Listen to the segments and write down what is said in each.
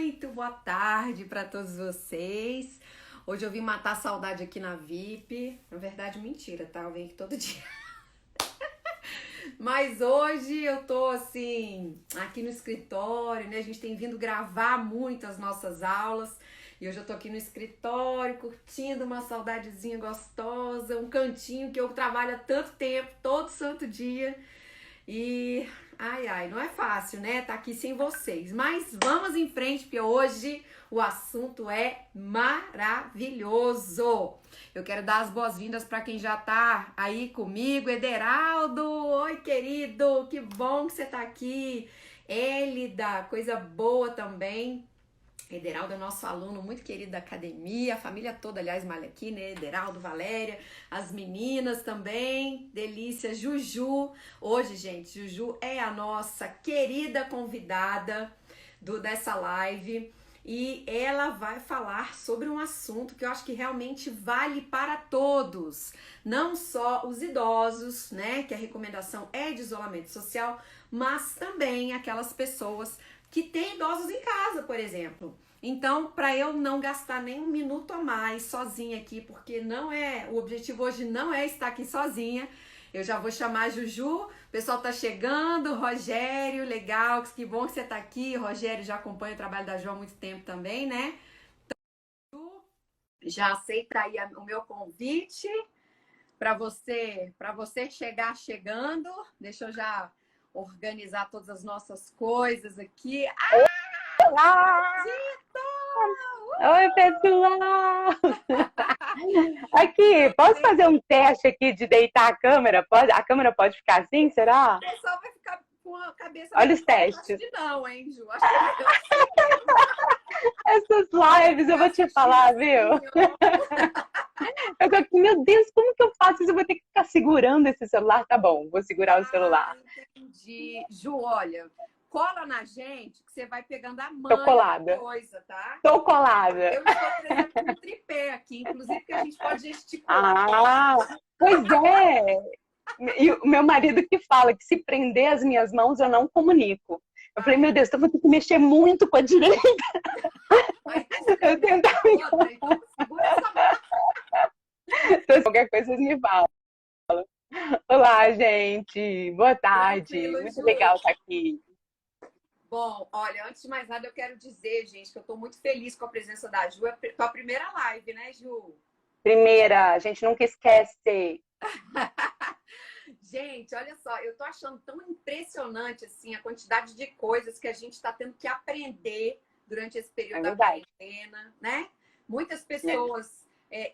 Muito boa tarde para todos vocês. Hoje eu vim matar a saudade aqui na VIP. Na verdade, mentira, tá? Eu venho aqui todo dia. Mas hoje eu tô assim, aqui no escritório, né? A gente tem vindo gravar muito as nossas aulas. E hoje eu tô aqui no escritório, curtindo uma saudadezinha gostosa, um cantinho que eu trabalho há tanto tempo, todo santo dia. E não é fácil, né? Tá aqui sem vocês. Mas vamos em frente, porque hoje o assunto é maravilhoso. Eu quero dar as boas-vindas para quem já tá aí comigo. Ederaldo, oi querido, que bom que você tá aqui. Élida, coisa boa também. Ederaldo é nosso aluno muito querido da academia, a família toda, aliás, malha aqui, né? Ederaldo, Valéria, as meninas também, Delícia, Juju. Hoje, gente, Juju é a nossa querida convidada dessa live e ela vai falar sobre um assunto que eu acho que realmente vale para todos, não só os idosos, né? Que a recomendação é de isolamento social, mas também aquelas pessoas que tem idosos em casa, por exemplo. Então, para eu não gastar nem um minuto a mais sozinha aqui, porque o objetivo hoje não é estar aqui sozinha, eu já vou chamar a Juju, o pessoal tá chegando, Rogério, legal, que bom que você tá aqui, Rogério já acompanha o trabalho da Jo há muito tempo também, né? Então, já aceita aí o meu convite para você chegar chegando, deixa eu já organizar todas as nossas coisas aqui. Olá! Oi, pessoal! Aqui, posso fazer um teste aqui de deitar a câmera? Pode? A câmera pode ficar assim, será? O pessoal vai ficar com a cabeça Olha meio os torta. Acho testes. que não, hein, Ju? Acho que é melhor assim mesmo. Essas lives, eu vou te falar, viu? Eu tô aqui, meu Deus, como que eu faço isso? Eu vou ter que ficar segurando esse celular? Tá bom, vou segurar o celular. Entendi. Ju, olha, cola na gente que você vai pegando a Tô manha da colada. coisa, tá? Tô colada. Eu estou, por exemplo, com um tripé aqui, inclusive que a gente pode gesticular. Ah, pois é. E o meu marido que fala que se prender as minhas mãos, eu não comunico. Eu falei, meu Deus, então eu vou ter que mexer muito com a direita. Mas Eu tento... outra, então segura essa mão. Qualquer coisa vocês me falam. Olá, gente. Boa tarde. Tranquilo, Muito Ju. legal estar aqui. Bom, olha, antes de mais nada, eu quero dizer, gente, que eu tô muito feliz com a presença da Ju. É tua primeira live, né, Ju? Primeira, a gente nunca esquece. Gente, olha só, eu tô achando tão impressionante, assim, a quantidade de coisas que a gente tá tendo que aprender durante esse É período da verdade. quarentena, né? Muitas É. pessoas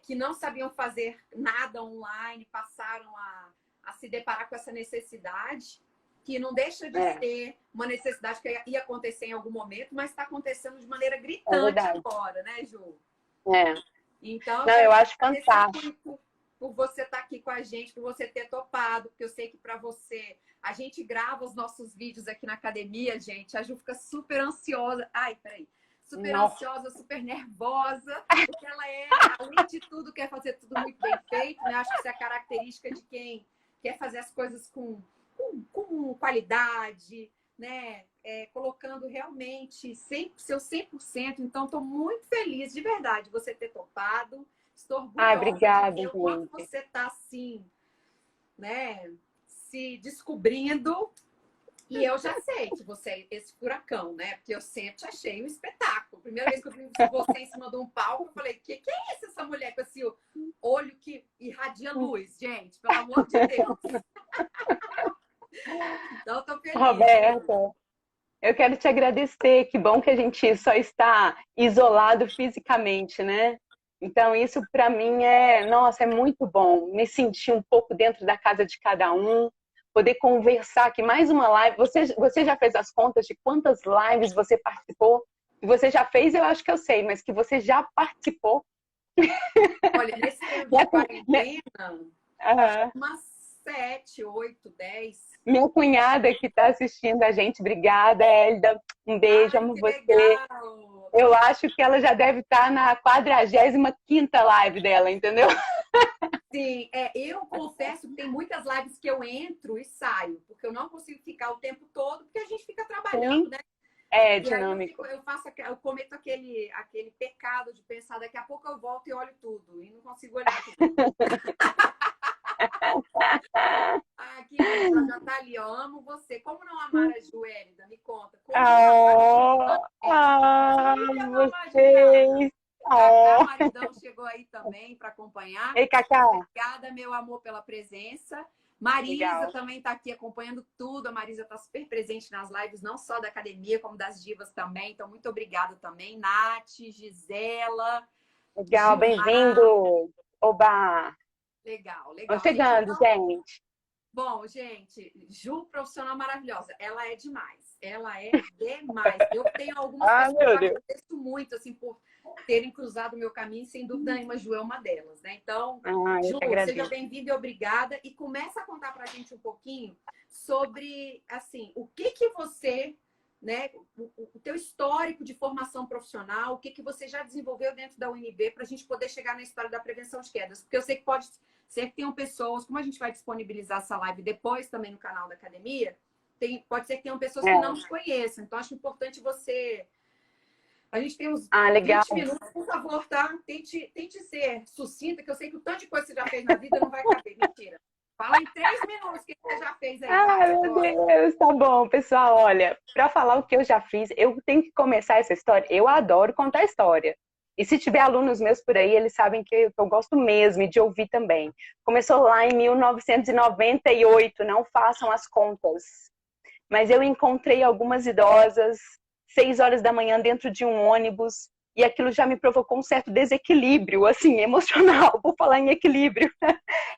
que não sabiam fazer nada online passaram a se deparar com essa necessidade, que não deixa de ser uma necessidade que ia acontecer em algum momento, mas está acontecendo de maneira É gritante verdade. agora, né, Ju? É. Então, eu Não, quero eu te acho agradecer fantástico. por você estar aqui com a gente, por você ter topado, porque eu sei que para você, a gente grava os nossos vídeos aqui na academia, gente, a Ju fica super ansiosa. Ai, peraí. Super Nossa. ansiosa, super nervosa, porque ela além de tudo, quer fazer tudo muito bem feito, né? Acho que isso é a característica de quem quer fazer as coisas com qualidade, né? Colocando realmente seu 100%. Então, estou muito feliz, de verdade, de você ter topado. Estou Ai, orgulhosa de obrigada, ver o quanto gente. você está assim, né? Se descobrindo. E eu já sei que você é esse furacão, né? Porque eu sempre te achei um espetáculo. Primeira vez que eu vi você em cima de um palco, eu falei: que é isso, essa mulher com esse olho que irradia luz, gente? Pelo amor de Deus. Então, eu tô feliz. Roberta, eu quero te agradecer. Que bom que a gente só está isolado fisicamente, né? Então, isso para mim nossa, é muito bom. Me sentir um pouco dentro da casa de cada um, poder conversar aqui. Mais uma live. Você já fez as contas de quantas lives você participou? E você já fez, eu acho que eu sei, mas que você já participou. Olha, nesse período de quarentena, acho que Aham. umas 7, 8, 10. Minha cunhada que está assistindo a gente, obrigada, Hélida. Um beijo, Ai, amo que você. legal! Eu acho que ela já deve estar na 45ª live dela, entendeu? Sim, eu confesso que tem muitas lives que eu entro e saio, porque eu não consigo ficar o tempo todo, porque a gente fica trabalhando, Sim, né? É E aí dinâmico. eu cometo aquele pecado de pensar, daqui a pouco eu volto e olho tudo. E não consigo olhar tudo. Ah, querida, ela já tá ali, ó. Amo você. Como não amar a Joelida? Me conta. Como não amar? Oh, Podia não imaginar. vocês. Cacá, Oh. maridão, chegou aí também para acompanhar. Ei, Cacá. Obrigada, meu amor, pela presença. Marisa Legal. também está aqui acompanhando tudo. A Marisa está super presente nas lives, não só da academia, como das divas também. Então, muito obrigada também. Nath, Gisela, Legal, Gilmar. bem-vindo. Oba! Legal, Vamos legal, gente. chegando, Então, gente. bom, gente, Ju, profissional maravilhosa. Ela é demais. Ela é demais. Eu tenho algumas Ah, pessoas que meu eu Deus. agradeço muito, assim, por terem cruzado o meu caminho. Sem dúvida nenhuma, Ju é uma delas, né? Então, Ah, eu Ju, que seja agradeço. bem-vinda e obrigada. E começa a contar pra gente um pouquinho sobre, assim, o que que você, né, o teu histórico de formação profissional, o que que você já desenvolveu dentro da UNB para a gente poder chegar na história da prevenção de quedas. Porque eu sei que pode ser que tenham pessoas, como a gente vai disponibilizar essa live depois também no canal da academia, pode ser que tenham pessoas que não É. te conheçam. Então, acho importante você. A gente tem uns Ah, legal. 20 minutos, por favor, tá? Tente ser sucinta, que eu sei que o tanto de coisa que você já fez na vida não vai caber. Mentira. Fala em 3 minutos o que você já fez aí, Ah, vai. meu Deus, tá bom, pessoal. Olha, para falar o que eu já fiz, eu tenho que começar essa história. Eu adoro contar história. E se tiver alunos meus por aí, eles sabem que eu gosto mesmo e de ouvir também. Começou lá em 1998, não façam as contas. Mas eu encontrei algumas idosas, 6 horas da manhã, dentro de um ônibus, e aquilo já me provocou um certo desequilíbrio, assim, emocional, por falar em equilíbrio.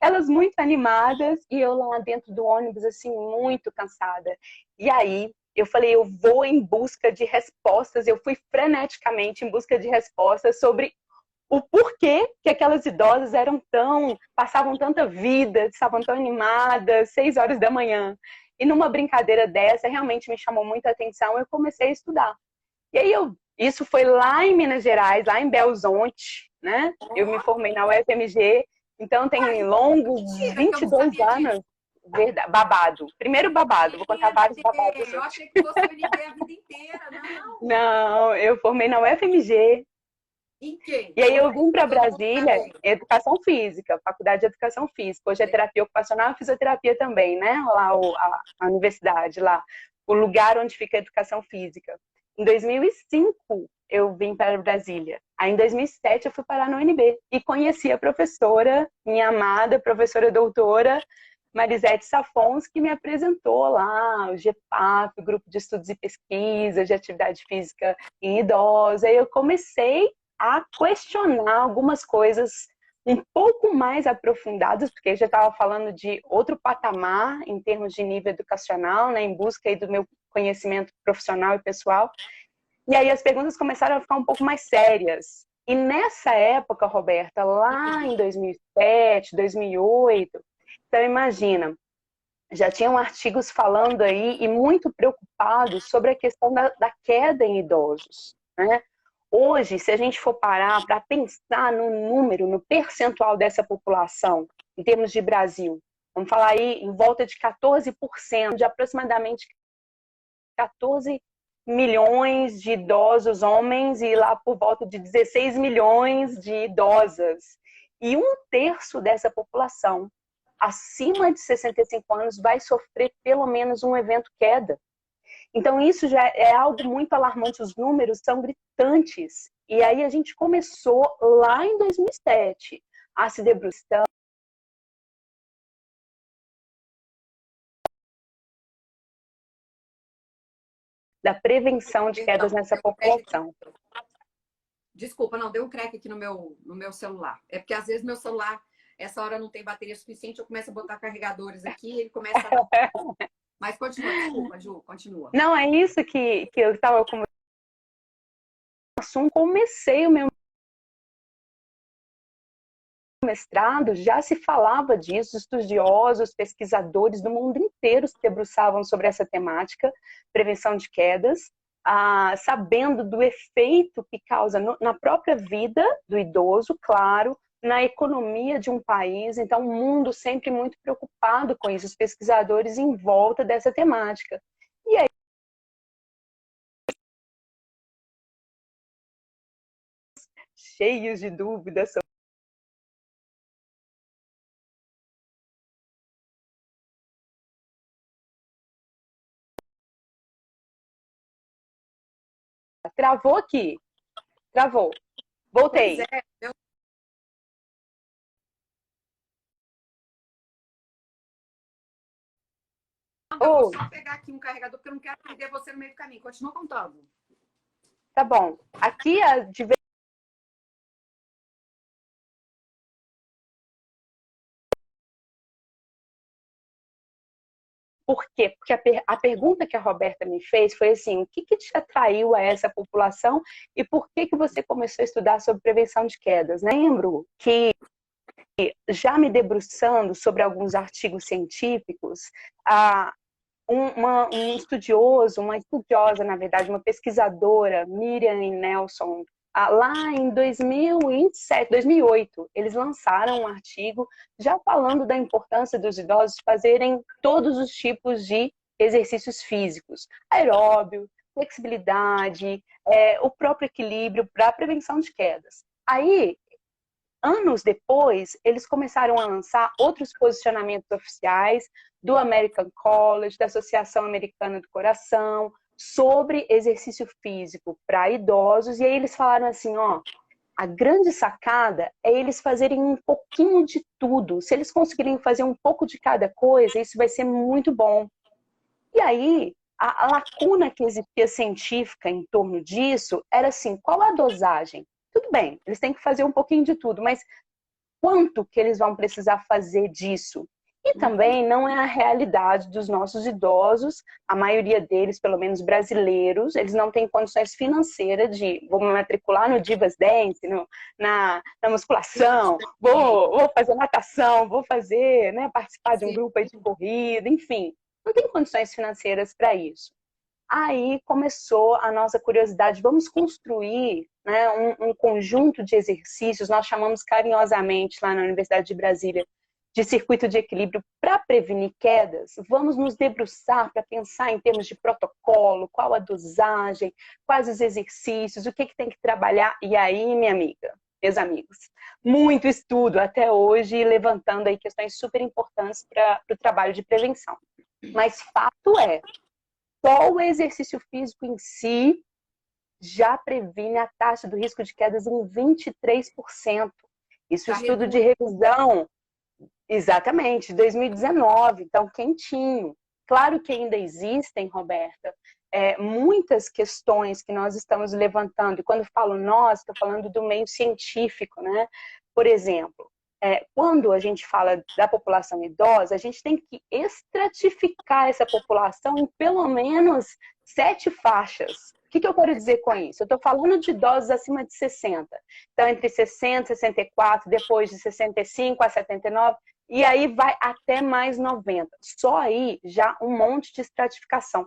Elas muito animadas e eu lá dentro do ônibus, assim, muito cansada. E aí eu falei, eu vou em busca de respostas, eu fui freneticamente em busca de respostas sobre o porquê que aquelas idosas passavam tanta vida, estavam tão animadas, 6 horas da manhã. E numa brincadeira dessa, realmente me chamou muita atenção, eu comecei a estudar. E aí isso foi lá em Minas Gerais, lá em Belo Horizonte, né? Eu me formei na UFMG, então tem longos Mentira, que eu não 22 sabia disso. anos. Verdade, babado. Primeiro babado, vou contar vários babados. Eu achei que fosse UNB a vida inteira, não. Não, eu formei na UFMG. Em quê? E aí eu Conta aí vim pra para todo mundo Brasília, saber. educação física, faculdade de educação física. Hoje é terapia ocupacional e fisioterapia também, né? Lá a universidade, lá, o lugar onde fica a educação física. Em 2005 eu vim para Brasília. Aí em 2007 eu fui parar no UNB e conheci a professora, minha amada professora doutora Marisete Safons, que me apresentou lá o GEPAF, o Grupo de Estudos e Pesquisa de Atividade Física em Idosos. Aí eu comecei a questionar algumas coisas um pouco mais aprofundadas, porque eu já estava falando de outro patamar em termos de nível educacional, né, em busca aí do meu conhecimento profissional e pessoal. E aí as perguntas começaram a ficar um pouco mais sérias. E nessa época, Roberta, lá em 2007, 2008, então imagina, já tinham artigos falando aí e muito preocupados sobre a questão da queda em idosos, né? Hoje, se a gente for parar para pensar no número, no percentual dessa população, em termos de Brasil, vamos falar aí em volta de 14%, de aproximadamente 14 milhões de idosos homens e lá por volta de 16 milhões de idosas. E 1/3 dessa população, acima de 65 anos, vai sofrer pelo menos um evento queda. Então, isso já é algo muito alarmante, os números são gritantes. E aí a gente começou lá em 2007 a se debruçar da prevenção de quedas Perdão, nessa deu um crack aqui. população. Desculpa, não, deu um crack aqui no meu celular. É porque às vezes meu celular, essa hora não tem bateria suficiente, eu começo a botar carregadores aqui e ele começa a dar. Mas continua, desculpa, Ju, continua. Não, é isso que eu estava como assunto. Comecei o meu mestrado, já se falava disso, estudiosos, pesquisadores do mundo inteiro se debruçavam sobre essa temática, prevenção de quedas, sabendo do efeito que causa na própria vida do idoso, claro, na economia de um país. Então, o mundo sempre muito preocupado com isso, os pesquisadores em volta dessa temática. E aí, cheios de dúvidas sobre... Travou aqui. Travou. Pois Voltei. é, eu vou Oh, só pegar aqui um carregador, porque eu não quero perder você no meio do caminho. Continua contando. tá bom. Aqui, por quê? Porque a pergunta que a Roberta me fez foi assim, o que te atraiu a essa população e por que você começou a estudar sobre prevenção de quedas? Lembro que, já me debruçando sobre alguns artigos científicos, um estudioso, uma estudiosa, na verdade, uma pesquisadora, Miriam e Nelson, lá em 2007, 2008, eles lançaram um artigo já falando da importância dos idosos fazerem todos os tipos de exercícios físicos, aeróbio, flexibilidade, o próprio equilíbrio para a prevenção de quedas. Aí, anos depois, eles começaram a lançar outros posicionamentos oficiais do American College, da Associação Americana do Coração, sobre exercício físico para idosos, e aí eles falaram assim, ó, a grande sacada é eles fazerem um pouquinho de tudo. Se eles conseguirem fazer um pouco de cada coisa, isso vai ser muito bom. E aí, a lacuna que existia científica em torno disso era assim, qual a dosagem? Tudo bem, eles têm que fazer um pouquinho de tudo, mas quanto que eles vão precisar fazer disso? E também não é a realidade dos nossos idosos, a maioria deles, pelo menos brasileiros, eles não têm condições financeiras de vou me matricular no Divas Dance, na musculação, vou fazer natação, vou fazer, né, participar de um Sim. grupo aí de corrida, enfim, não tem condições financeiras para isso. Aí começou a nossa curiosidade, vamos construir, né, um conjunto de exercícios, nós chamamos carinhosamente lá na Universidade de Brasília de circuito de equilíbrio para prevenir quedas. Vamos nos debruçar para pensar em termos de protocolo, qual a dosagem, quais os exercícios, o que tem que trabalhar. E aí, minha amiga, meus amigos, muito estudo até hoje, levantando aí questões super importantes para o trabalho de prevenção. Mas fato é, só o exercício físico em si já previne a taxa do risco de quedas em 23%. Isso é Já estudo de reduz. revisão, exatamente, 2019, então quentinho. Claro que ainda existem, Roberta, muitas questões que nós estamos levantando, e quando falo nós, estou falando do meio científico, né? Por exemplo, quando a gente fala da população idosa, a gente tem que estratificar essa população em pelo menos 7 faixas. O que eu quero dizer com isso? Eu estou falando de idosos acima de 60. Então, entre 60 e 64, depois de 65 a 79, e aí vai até mais 90. Só aí já um monte de estratificação.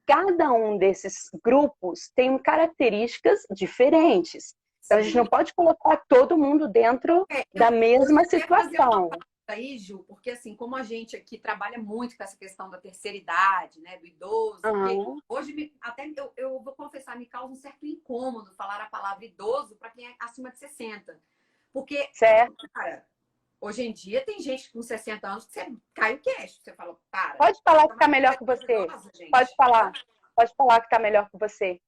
Cada um desses grupos tem características diferentes. Então, a gente não pode colocar todo mundo dentro da mesma situação. Aí, Ju, porque assim, como a gente aqui trabalha muito com essa questão da terceira idade, né, do idoso, hoje até eu vou confessar, me causa um certo incômodo falar a palavra idoso para quem é acima de 60. Porque, cara, hoje em dia tem gente com 60 anos que você cai o queixo, você fala, para. Pode falar que está melhor que você. Pode falar. Pode falar que está melhor que você.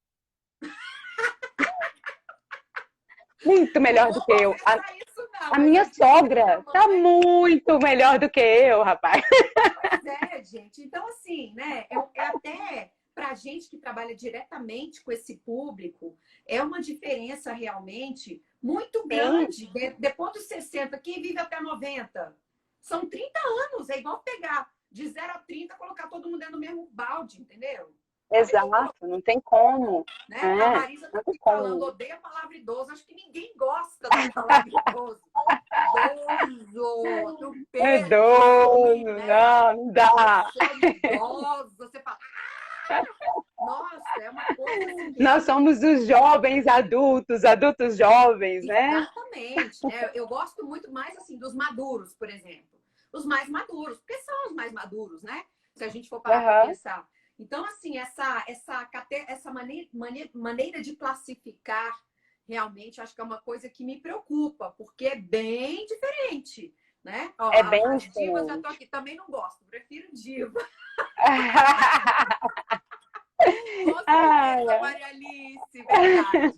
Muito melhor do que eu. A minha sogra tá muito melhor do que eu, rapaz. Pois é, gente. Então, assim, né? Até pra gente que trabalha diretamente com esse público, é uma diferença realmente muito grande. Depois dos 60, quem vive até 90? São 30 anos. É igual pegar de 0 a 30, colocar todo mundo dentro do mesmo balde, entendeu? Exato, não tem como. Né? A Marisa tá aqui falando, odeia a palavra idoso. Acho que ninguém gosta da palavra idoso. Idoso, do peso. Idoso, né? Não dá. Idoso, você fala, nossa, é uma coisa assim. Nós somos os jovens adultos, adultos jovens, né? Exatamente. Né? Eu gosto muito mais assim dos maduros, por exemplo. Os mais maduros, porque são os mais maduros, né? Se a gente for parar para pensar. Então, assim, essa maneira de classificar realmente acho que é uma coisa que me preocupa, porque é bem diferente, né? Ó, É bem as divas já tô diferente. aqui, também não gosto, prefiro diva. Com certeza, Ai, Maria Alice, verdade.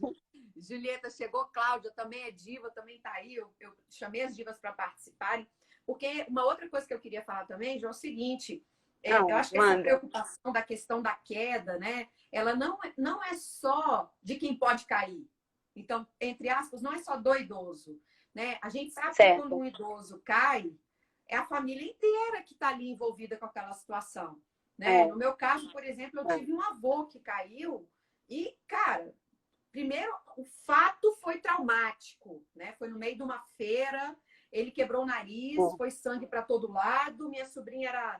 Julieta chegou, Cláudia também é diva, também tá aí. Eu chamei as divas para participarem, porque uma outra coisa que eu queria falar também, já é o seguinte: eu não, acho que essa manda. preocupação da questão da queda, né? Ela não é só de quem pode cair. Então, entre aspas, não é só do idoso, né? A gente sabe que quando Certo. um idoso cai, é a família inteira que está ali envolvida com aquela situação, né? É, No meu caso, por exemplo, eu é. tive um avô que caiu e, cara, primeiro, o fato foi traumático, né? Foi no meio de uma feira, ele quebrou o nariz, foi sangue para todo lado, minha sobrinha era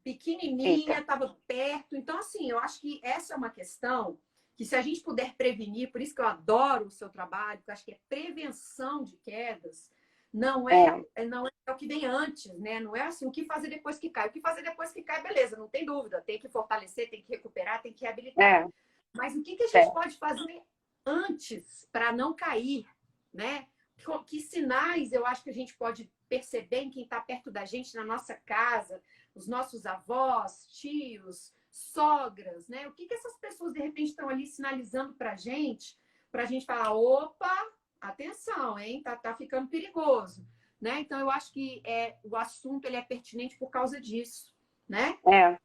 pequenininha, Eita. estava perto. Então, assim, eu acho que essa é uma questão que se a gente puder prevenir, por isso que eu adoro o seu trabalho, porque eu acho que é prevenção de quedas, É, não é o que vem antes, né? Não é assim, o que fazer depois que cai. O que fazer depois que cai, beleza, não tem dúvida. Tem que fortalecer, tem que recuperar, tem que reabilitar. é, Mas o que a gente certo. pode fazer antes para não cair, né? Que sinais eu acho que a gente pode perceber em quem está perto da gente na nossa casa, os nossos avós, tios, sogras, né? O que essas pessoas de repente estão ali sinalizando para a gente falar, opa, atenção, hein? Tá ficando perigoso, né? Então eu acho que o assunto ele é pertinente por causa disso, né? É.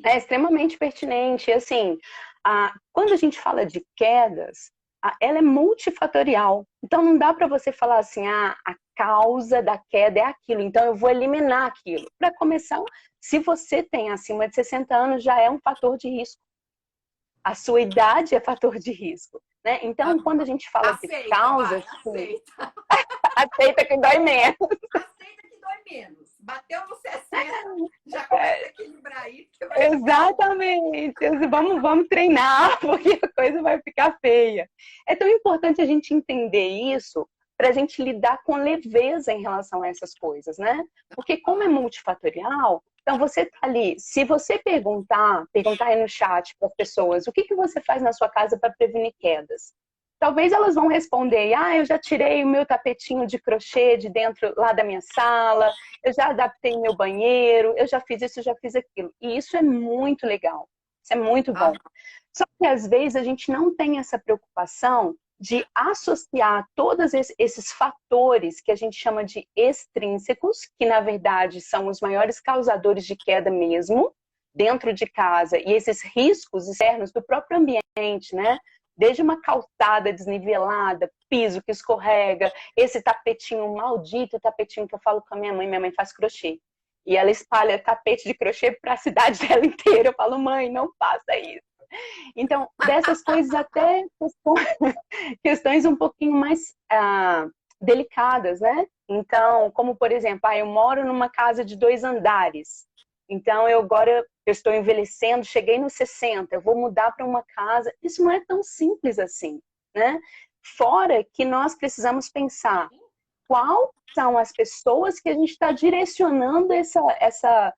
É extremamente pertinente. E, assim, quando a gente fala de quedas, ela é multifatorial. Então, não dá para você falar assim, a causa da queda é aquilo, então eu vou eliminar aquilo. Para começar, se você tem acima de 60 anos, já é um fator de risco. A sua idade é fator de risco. Né? Então, quando a gente fala de Aceita, causas, vai, sim, aceita. aceita que dói menos. Aceita que dói menos. Bateu no 60, já começa a equilibrar aí, porque vai ficar ruim. Exatamente. Vamos treinar, porque a coisa vai ficar feia. É tão importante a gente entender isso para a gente lidar com leveza em relação a essas coisas, né? Porque como é multifatorial, então você tá ali, se você perguntar aí no chat para as pessoas, o que você faz na sua casa para prevenir quedas? Talvez elas vão responder, eu já tirei o meu tapetinho de crochê de dentro lá da minha sala, eu já adaptei meu banheiro, eu já fiz isso, já fiz aquilo. E isso é muito legal, isso é muito bom. Ah, Só que às vezes a gente não tem essa preocupação de associar todos esses fatores que a gente chama de extrínsecos, que na verdade são os maiores causadores de queda mesmo, dentro de casa, e esses riscos externos do próprio ambiente, né? Desde uma calçada desnivelada, piso que escorrega, esse tapetinho maldito, tapetinho que eu falo com a minha mãe faz crochê. E ela espalha tapete de crochê para a cidade dela inteira. Eu falo, mãe, não faça isso. Então, dessas coisas até questões um pouquinho mais delicadas, né? Então, como por exemplo, eu moro numa casa de 2 andares. Então, agora eu estou envelhecendo, cheguei nos 60, eu vou mudar para uma casa. Isso não é tão simples assim, né? Fora que nós precisamos pensar quais são as pessoas que a gente está direcionando essa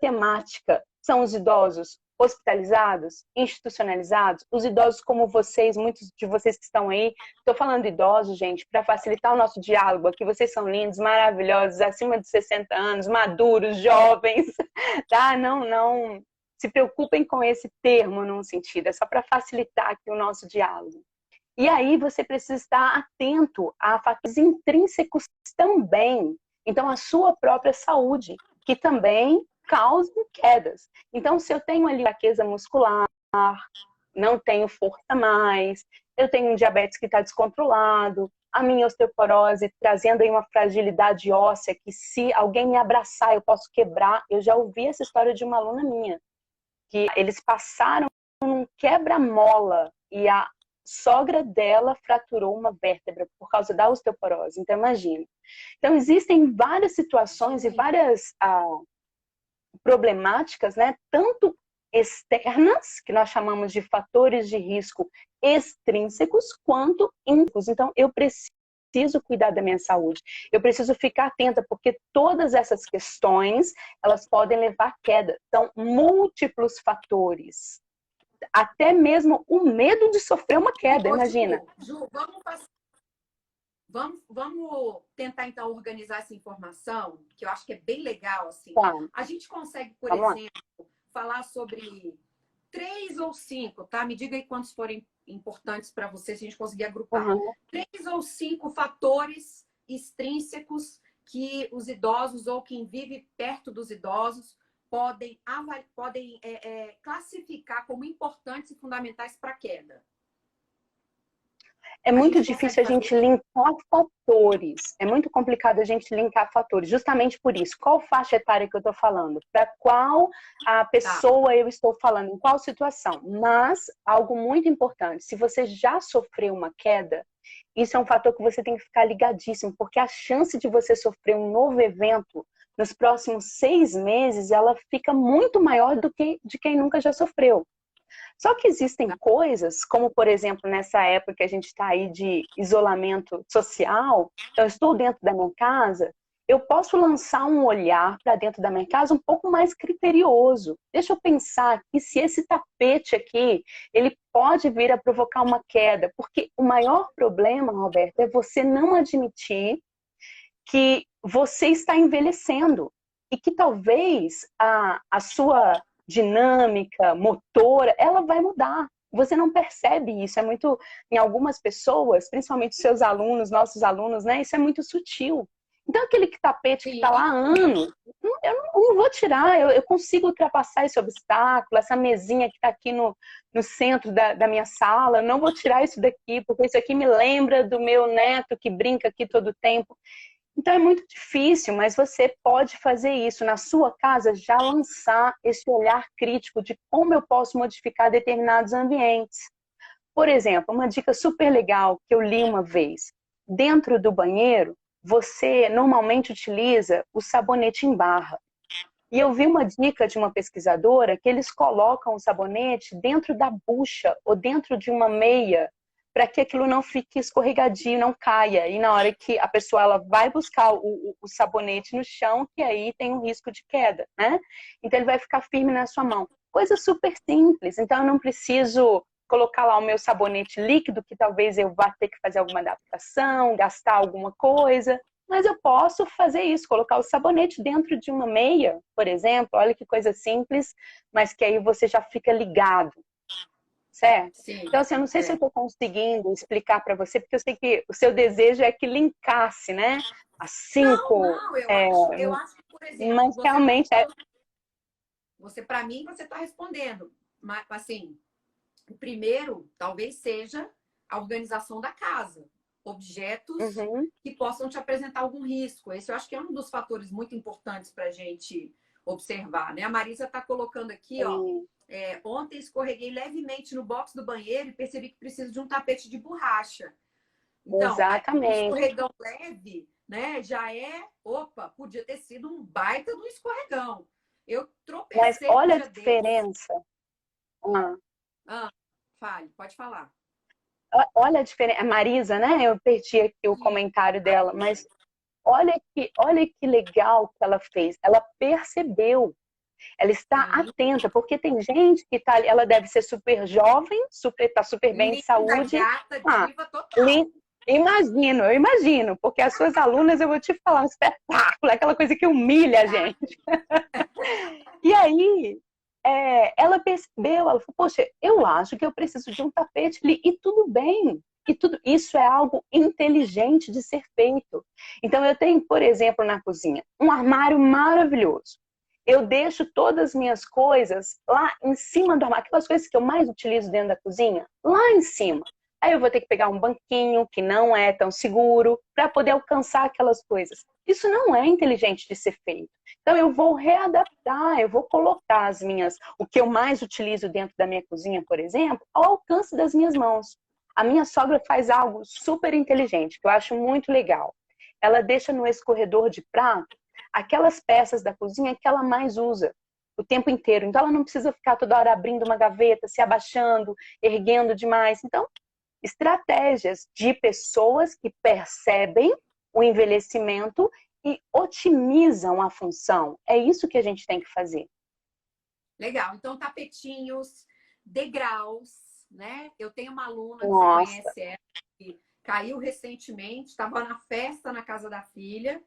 temática. São os idosos hospitalizados, institucionalizados, os idosos como vocês, muitos de vocês que estão aí. Estou falando idosos, gente, para facilitar o nosso diálogo aqui. Vocês são lindos, maravilhosos, acima de 60 anos, maduros, jovens, tá? Não se preocupem com esse termo num sentido, é só para facilitar aqui o nosso diálogo. E aí você precisa estar atento a fatores intrínsecos também. Então, a sua própria saúde, que também causam quedas. Então, se eu tenho ali fraqueza muscular, não tenho força mais, eu tenho um diabetes que está descontrolado, a minha osteoporose trazendo aí uma fragilidade óssea que se alguém me abraçar eu posso quebrar. Eu já ouvi essa história de uma aluna minha, que eles passaram um quebra-mola e a sogra dela fraturou uma vértebra por causa da osteoporose. Então, imagina. Então, existem várias situações e várias problemáticas, né? Tanto externas, que nós chamamos de fatores de risco extrínsecos, quanto intrínsecos. Então, eu preciso cuidar da minha saúde. Eu preciso ficar atenta, porque todas essas questões, elas podem levar a queda. São múltiplos fatores. até mesmo o medo de sofrer uma queda, Ô, imagina. Ju, vamos tentar, então, organizar essa informação, que eu acho que é bem legal, assim. Tá, A gente consegue, por vamos lá. exemplo, falar sobre 3 ou 5, tá? Me diga aí quantos forem importantes para você, se a gente conseguir agrupar. Uhum. 3 ou 5 fatores extrínsecos que os idosos ou quem vive perto dos idosos podem classificar como importantes e fundamentais para a queda. É A muito gente consegue difícil a gente fazer? linkar fatores. É muito complicado a gente linkar fatores, justamente por isso. Qual faixa etária que eu estou falando? Para qual a Tá. pessoa eu estou falando? Em qual situação? Mas, algo muito importante, se você já sofreu uma queda, isso é um fator que você tem que ficar ligadíssimo, porque a chance de você sofrer um novo evento nos próximos 6 meses, ela fica muito maior do que de quem nunca já sofreu. Só que existem coisas, como por exemplo, nessa época que a gente está aí de isolamento social, então eu estou dentro da minha casa, eu posso lançar um olhar para dentro da minha casa um pouco mais criterioso. Deixa eu pensar aqui se esse tapete aqui, ele pode vir a provocar uma queda, porque o maior problema, Roberto, é você não admitir que você está envelhecendo e que talvez a sua dinâmica, motora, ela vai mudar. Você não percebe isso, é muito, em algumas pessoas, principalmente seus alunos, nossos alunos, né? Isso é muito sutil. Então, aquele tapete que está lá há anos, eu não vou tirar, eu consigo ultrapassar esse obstáculo, essa mesinha que está aqui no centro da minha sala, eu não vou tirar isso daqui, porque isso aqui me lembra do meu neto que brinca aqui todo o tempo. Então é muito difícil, mas você pode fazer isso na sua casa, já lançar esse olhar crítico de como eu posso modificar determinados ambientes. Por exemplo, uma dica super legal que eu li uma vez. Dentro do banheiro, você normalmente utiliza o sabonete em barra. E eu vi uma dica de uma pesquisadora que eles colocam o sabonete dentro da bucha ou dentro de uma meia para que aquilo não fique escorregadio, não caia. E na hora que a pessoa ela vai buscar o sabonete no chão, que aí tem um risco de queda, né? Então ele vai ficar firme na sua mão. Coisa super simples. Então eu não preciso colocar lá o meu sabonete líquido, que talvez eu vá ter que fazer alguma adaptação, gastar alguma coisa. Mas eu posso fazer isso, colocar o sabonete dentro de uma meia, por exemplo. Olha que coisa simples, mas que aí você já fica ligado, certo? Sim. Então, assim, eu não sei se eu estou conseguindo explicar para você, porque eu sei que o seu desejo é que linkasse, né? As 5. Não, eu acho que, por exemplo, mas você realmente para mim, você está respondendo. Mas, assim, o primeiro talvez seja a organização da casa. Objetos Uhum. que possam te apresentar algum risco. Esse eu acho que é um dos fatores muito importantes para a gente observar, né? A Marisa está colocando aqui, ó. Ontem escorreguei levemente no box do banheiro e percebi que preciso de um tapete de borracha. Então, Exatamente. um escorregão leve, né? Já opa, podia ter sido um baita do escorregão. Eu tropecei. Mas olha a diferença. Fale, pode falar. Olha a diferença. A Marisa, né? Eu perdi aqui o comentário dela, mas olha que legal que ela fez. Ela percebeu. Ela está atenta, porque tem gente que tá ali, ela deve ser super jovem, tá super bem de saúde. Gata, diva total. Eu imagino, porque as suas alunas, eu vou te falar, um espetáculo, aquela coisa que humilha a gente. E aí, ela percebeu, ela falou, poxa, eu acho que eu preciso de um tapete ali, e tudo bem. E tudo isso é algo inteligente de ser feito. Então, eu tenho, por exemplo, na cozinha, um armário maravilhoso. Eu deixo todas as minhas coisas lá em cima do armário. Aquelas coisas que eu mais utilizo dentro da cozinha, lá em cima. Aí eu vou ter que pegar um banquinho que não é tão seguro para poder alcançar aquelas coisas. Isso não é inteligente de ser feito. Então eu vou readaptar, eu vou colocar o que eu mais utilizo dentro da minha cozinha, por exemplo, ao alcance das minhas mãos. A minha sogra faz algo super inteligente, que eu acho muito legal. Ela deixa no escorredor de prato aquelas peças da cozinha que ela mais usa o tempo inteiro. Então ela não precisa ficar toda hora abrindo uma gaveta, se abaixando, erguendo demais. Então, estratégias de pessoas que percebem o envelhecimento e otimizam a função. É isso que a gente tem que fazer. Legal. Então, tapetinhos, degraus, né? Eu tenho uma aluna que você Nossa. conhece, ela, que caiu recentemente, estava na festa na casa da filha,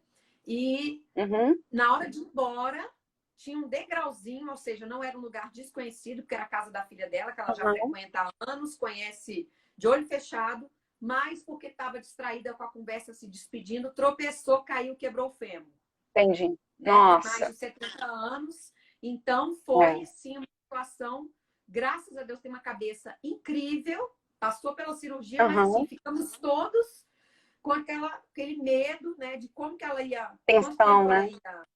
e Uhum. na hora de ir embora, tinha um degrauzinho, ou seja, não era um lugar desconhecido, porque era a casa da filha dela, que ela já Uhum. frequenta há anos, conhece de olho fechado, mas porque estava distraída com a conversa, se despedindo, tropeçou, caiu, quebrou o fêmur, Entendi. né? Tem mais Nossa. de 70 anos, então foi, É. sim, uma situação, graças a Deus, tem uma cabeça incrível, passou pela cirurgia, mas assim, Uhum. ficamos todos com aquele medo, né, de como que ela ia, quanto Tensão, tempo ela né? ia.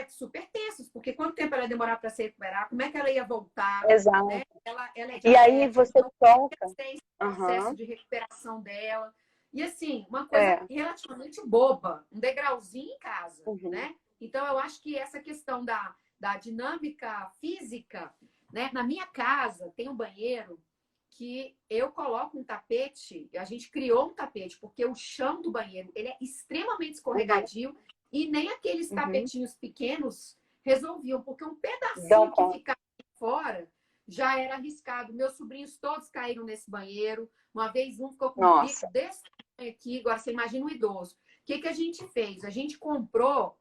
Super tensos, porque quanto tempo ela ia demorar para se recuperar, como é que ela ia voltar, né? Exato. Ela é E aí diabética, você então toca. esse processo Uhum. de recuperação dela. E assim, uma coisa É. relativamente boba, um degrauzinho em casa, Uhum. né? Então eu acho que essa questão da dinâmica física, né? Na minha casa tem um banheiro que eu coloco um tapete, a gente criou um tapete, porque o chão do banheiro ele é extremamente Uhum. escorregadio e nem aqueles Uhum. tapetinhos pequenos resolviam, porque um Dão pedacinho que conta. ficava fora já era arriscado. Meus sobrinhos todos caíram nesse banheiro. Uma vez um ficou com um bico Nossa. desse tamanho aqui, agora você imagina um idoso. O que a gente fez? A gente comprou,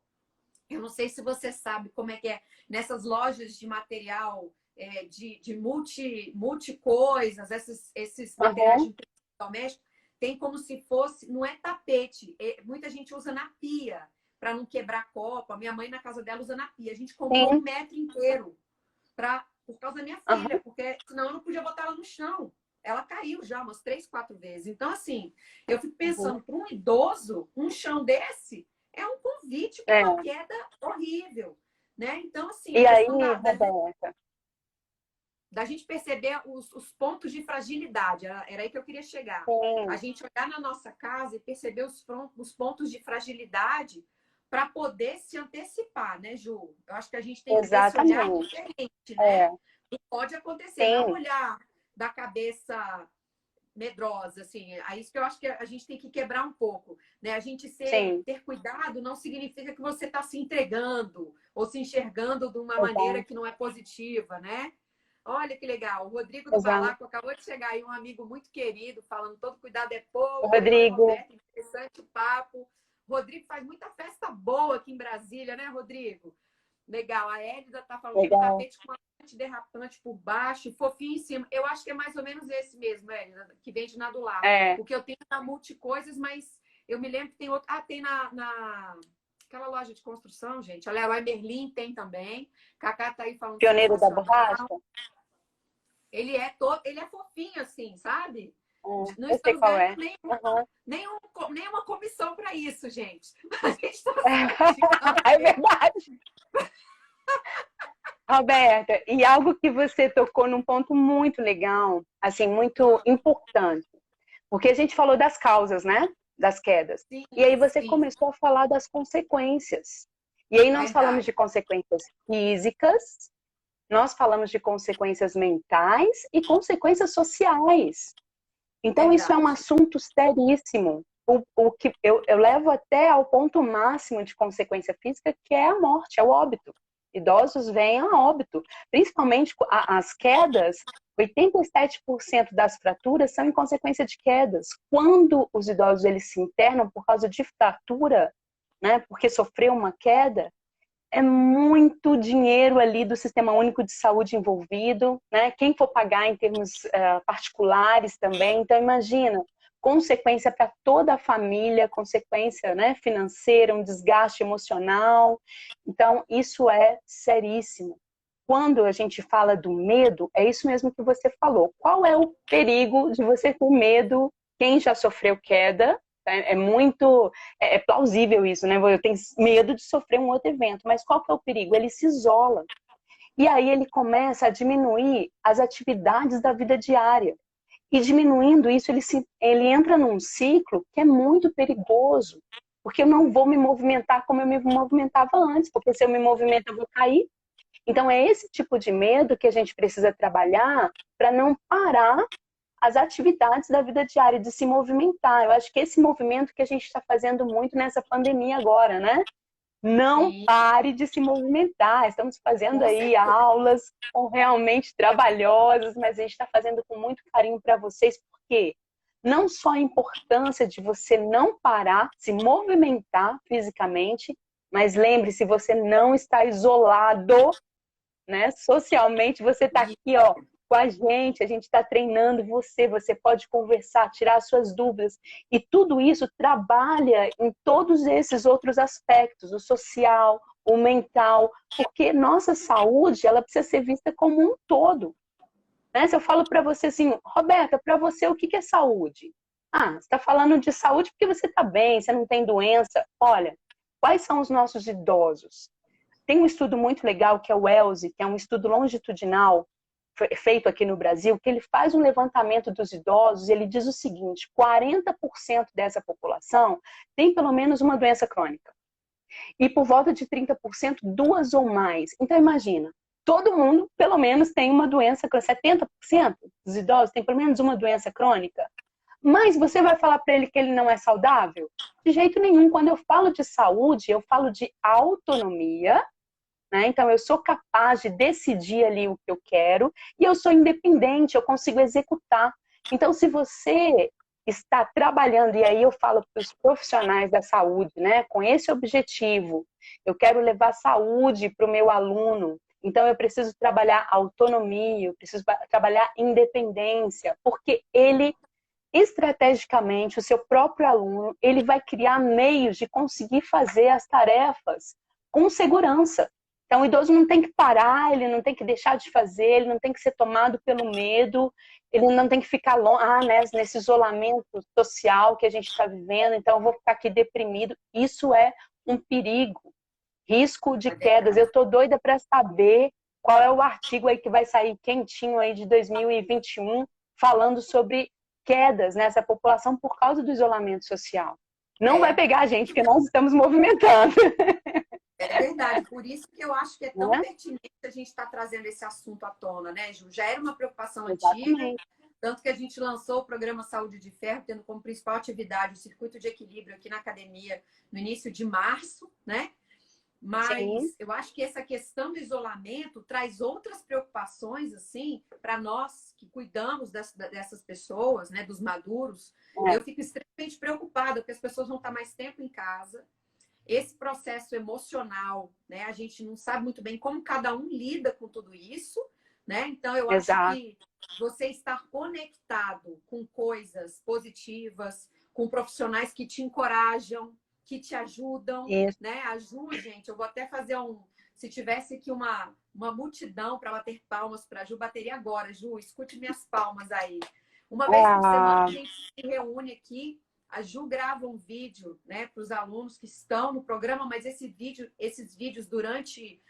eu não sei se você sabe como é que é, nessas lojas de material, de multi coisas, esses materiais Uhum. de doméstico, tem como se fosse, não é tapete, muita gente usa na pia para não quebrar copo. A minha mãe na casa dela usa na pia. A gente comprou um Sim. metro inteiro por causa da minha filha, Uhum. porque senão eu não podia botar ela no chão. Ela caiu já umas 3, 4 vezes. Então, assim, eu fico Uhum. pensando, para um idoso, um chão desse é um convite para uma É. queda horrível, né? Então, assim, a E aí, questão Roberta? da gente perceber os pontos de fragilidade, era aí que eu queria chegar. A Sim, gente olhar na nossa casa e perceber os pontos de fragilidade para poder se antecipar, né, Ju? Eu acho que a gente tem que ter esse olhar exatamente. diferente, né? É. E pode acontecer, não Sim, olhar da cabeça medrosa, assim. É isso que eu acho que a gente tem que quebrar um pouco, né? A gente sim. ter cuidado não significa que você está se entregando ou se enxergando de uma maneira Exato. que não é positiva, né? Olha que legal, o Rodrigo do Exato. Balaco acabou de chegar aí, um amigo muito querido, falando todo cuidado é pouco. Oi, Rodrigo, Roberto, interessante o papo. Rodrigo faz muita festa boa aqui em Brasília, né, Rodrigo? Legal, a Hélida tá falando um legal. tapete com antiderrapante por baixo e fofinho em cima. Eu acho que é mais ou menos esse mesmo, Hélida, que vende na do lar. É, Porque eu tenho na Multicoisas, mas eu me lembro que tem outro. Ah, tem na aquela loja de construção, gente. A Leroy Merlin tem também. Cacá tá aí falando pioneiro da sensacional. borracha. Ele é fofinho assim, sabe? Não Eu sei estamos qual ganhando é. Uhum. nenhuma comissão para isso, gente. A gente está só É praticamente. verdade. Roberta, e algo que você tocou num ponto muito legal, assim, muito importante, porque a gente falou das causas, né? Das quedas. Sim, E aí você sim, começou a falar das consequências. E aí nós falamos verdade. de consequências físicas, nós falamos de consequências mentais e consequências sociais. Então, isso é um Verdade. assunto seríssimo. O que eu levo até ao ponto máximo de consequência física, que é a morte, é o óbito. Idosos vêm a óbito, principalmente as quedas. 87% das fraturas são em consequência de quedas. Quando os idosos eles se internam por causa de fratura, né, porque sofreu uma queda, é muito dinheiro ali do Sistema Único de Saúde envolvido, né? Quem for pagar em termos particulares também. Então, imagina, consequência para toda a família, consequência, né, financeira, um desgaste emocional. Então, isso é seríssimo. Quando a gente fala do medo, é isso mesmo que você falou. Qual é o perigo de você ter medo? Quem já sofreu queda, é muito plausível isso, né? Eu tenho medo de sofrer um outro evento, mas qual que é o perigo? Ele se isola. E aí ele começa a diminuir as atividades da vida diária. E diminuindo isso, ele entra num ciclo que é muito perigoso. Porque eu não vou me movimentar como eu me movimentava antes, porque se eu me movimento eu vou cair. Então é esse tipo de medo que a gente precisa trabalhar para não parar as atividades da vida diária, de se movimentar. Eu acho que esse movimento que a gente está fazendo muito nessa pandemia agora, né? Não Sim, pare de se movimentar. Estamos fazendo com aí certeza. aulas com realmente trabalhosas, mas a gente está fazendo com muito carinho para vocês, porque não só a importância de você não parar, se movimentar fisicamente, mas lembre-se, você não está isolado, né? Socialmente, você está E aqui, ó, com a gente está treinando você, você pode conversar, tirar suas dúvidas. E tudo isso trabalha em todos esses outros aspectos, o social, o mental, porque nossa saúde, ela precisa ser vista como um todo. Né? Se eu falo para você assim, Roberta, para você o que é saúde? Ah, você está falando de saúde porque você está bem, você não tem doença. Olha, quais são os nossos idosos? Tem um estudo muito legal que é o ELSE, que é um estudo longitudinal feito aqui no Brasil, que ele faz um levantamento dos idosos e ele diz o seguinte: 40% dessa população tem pelo menos uma doença crônica. E por volta de 30%, duas ou mais. Então imagina, todo mundo pelo menos tem uma doença crônica. 70% dos idosos tem pelo menos uma doença crônica. Mas você vai falar para ele que ele não é saudável? De jeito nenhum. Quando eu falo de saúde, eu falo de autonomia, né? Então, eu sou capaz de decidir ali o que eu quero e eu sou independente, eu consigo executar. Então, se você está trabalhando, e aí eu falo para os profissionais da saúde, né, com esse objetivo, eu quero levar saúde para o meu aluno, então eu preciso trabalhar autonomia, eu preciso trabalhar independência, porque ele, estrategicamente, o seu próprio aluno, ele vai criar meios de conseguir fazer as tarefas com segurança. Então, o idoso não tem que parar, ele não tem que deixar de fazer, ele não tem que ser tomado pelo medo, ele não tem que ficar né, nesse isolamento social que a gente está vivendo, então eu vou ficar aqui deprimido. Isso é um perigo. Risco de é quedas. Eu verdade. estou doida para saber qual é o artigo aí que vai sair quentinho aí de 2021, falando sobre quedas nessa população por causa do isolamento social. Não vai É, pegar a gente, porque nós estamos movimentando. é verdade. Por isso que eu acho que é tão Né? pertinente a gente estar trazendo esse assunto à tona, né, Ju? Já era uma preocupação antiga, Exatamente. tanto que a gente lançou o programa Saúde de Ferro, tendo como principal atividade o circuito de equilíbrio aqui na academia no início de março, né? Sim, Mas eu acho que essa questão do isolamento traz outras preocupações, assim, para nós que cuidamos dessas pessoas, né, dos maduros. é, Eu fico extremamente preocupada, porque as pessoas vão estar mais tempo em casa. Esse processo emocional, né, a gente não sabe muito bem como cada um lida com tudo isso, né? Então, eu acho exato. que você estar conectado com coisas positivas, com profissionais que te encorajam, que te ajudam, Isso. né? A Ju, gente, eu vou até fazer um. Se tivesse aqui uma multidão para bater palmas para a Ju, bateria agora. Ju, escute minhas palmas aí. Uma vez por semana a Ah, gente se reúne aqui. A Ju grava um vídeo, né, para os alunos que estão no programa, mas esses vídeos durante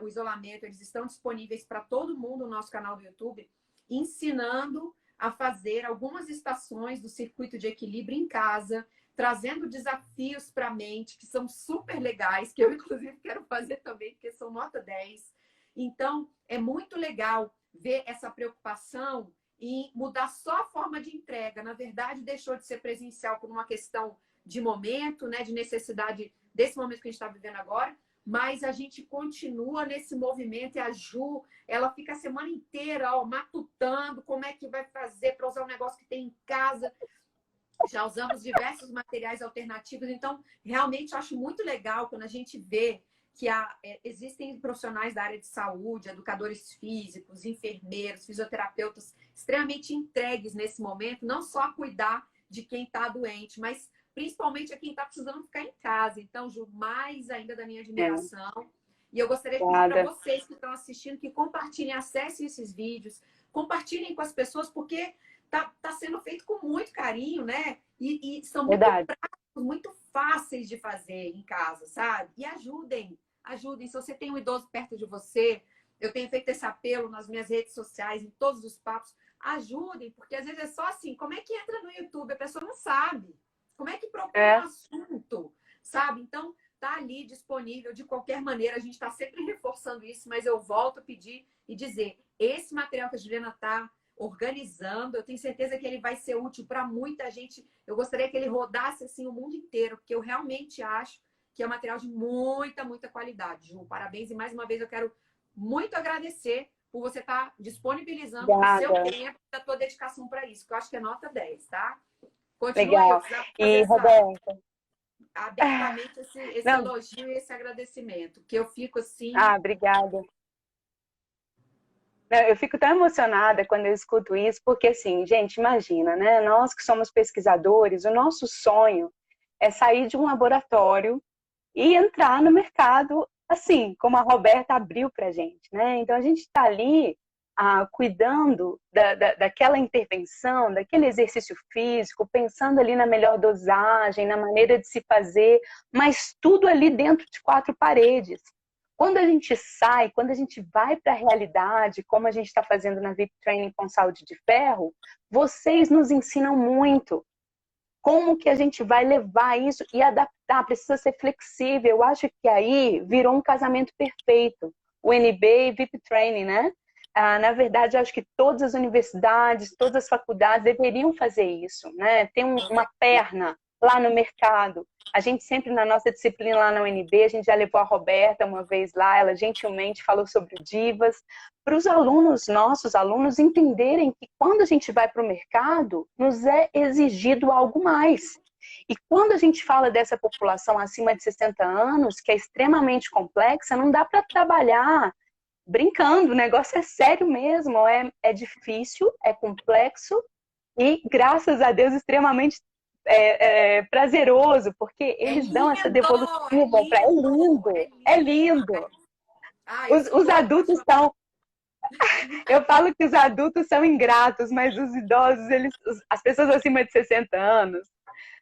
o isolamento, eles estão disponíveis para todo mundo no nosso canal do YouTube, ensinando a fazer algumas estações do circuito de equilíbrio em casa, trazendo desafios para a mente, que são super legais, que eu, inclusive, quero fazer também, porque são nota 10. Então, é muito legal ver essa preocupação em mudar só a forma de entrega. Na verdade, deixou de ser presencial por uma questão de momento, né, de necessidade desse momento que a gente está vivendo agora, mas a gente continua nesse movimento e a Ju, ela fica a semana inteira, ó, matutando como é que vai fazer para usar um negócio que tem em casa. Já usamos diversos materiais alternativos, então realmente eu acho muito legal quando a gente vê que existem profissionais da área de saúde, educadores físicos, enfermeiros, fisioterapeutas extremamente entregues nesse momento, não só a cuidar de quem está doente, mas principalmente a quem está precisando ficar em casa. Então, Ju, mais ainda da minha é, admiração. E eu gostaria de pedir para nada. vocês que estão assistindo que compartilhem, acessem esses vídeos, compartilhem com as pessoas, porque tá sendo feito com muito carinho, né? E são muito Verdade. práticos, muito fáceis de fazer em casa, sabe? E ajudem. Se você tem um idoso perto de você, eu tenho feito esse apelo nas minhas redes sociais, em todos os papos, ajudem, porque às vezes é só assim, como é que entra no YouTube? A pessoa não sabe. Como é que procura um É, assunto, sabe? Então, tá ali disponível de qualquer maneira. A gente está sempre reforçando isso, mas eu volto a pedir e dizer: esse material que a Juliana está organizando, eu tenho certeza que ele vai ser útil para muita gente. Eu gostaria que ele rodasse assim o mundo inteiro, porque eu realmente acho que é material de muita, muita qualidade, Ju. Parabéns e mais uma vez eu quero muito agradecer por você estar disponibilizando o seu Obrigada. tempo, a tua dedicação para isso, que eu acho que é nota 10, tá? Continua aí, eu Legal. precisava fazer E, essa, Roberta, abertamente esse não, elogio e esse agradecimento, que eu fico assim. obrigada. Não, eu fico tão emocionada quando eu escuto isso, porque assim, gente, imagina, né? Nós que somos pesquisadores, o nosso sonho é sair de um laboratório e entrar no mercado, assim, como a Roberta abriu para a gente, né? Então a gente está ali cuidando daquela intervenção, daquele exercício físico, pensando ali na melhor dosagem, na maneira de se fazer, mas tudo ali dentro de quatro paredes. Quando a gente sai, quando a gente vai para a realidade, como a gente está fazendo na VIP Training com Saúde de Ferro, vocês nos ensinam muito como que a gente vai levar isso e adaptar, precisa ser flexível. Eu acho que aí virou um casamento perfeito. O NB e VIP Training, né? Na verdade, eu acho que todas as universidades, todas as faculdades deveriam fazer isso, né? Ter uma perna lá no mercado. A gente sempre, na nossa disciplina lá na UNB, a gente já levou a Roberta uma vez lá, ela gentilmente falou sobre o Divas, para os alunos, nossos alunos, entenderem que quando a gente vai para o mercado, nos é exigido algo mais. E quando a gente fala dessa população acima de 60 anos, que é extremamente complexa, não dá para trabalhar brincando, o negócio é sério mesmo, é difícil, é complexo e, graças a Deus, extremamente prazeroso, porque É eles dão essa lindo, devolutiva para. É lindo, é lindo. Ah, eu sou Os louca, adultos são. Eu falo que os adultos são ingratos, mas os idosos, as pessoas acima de 60 anos,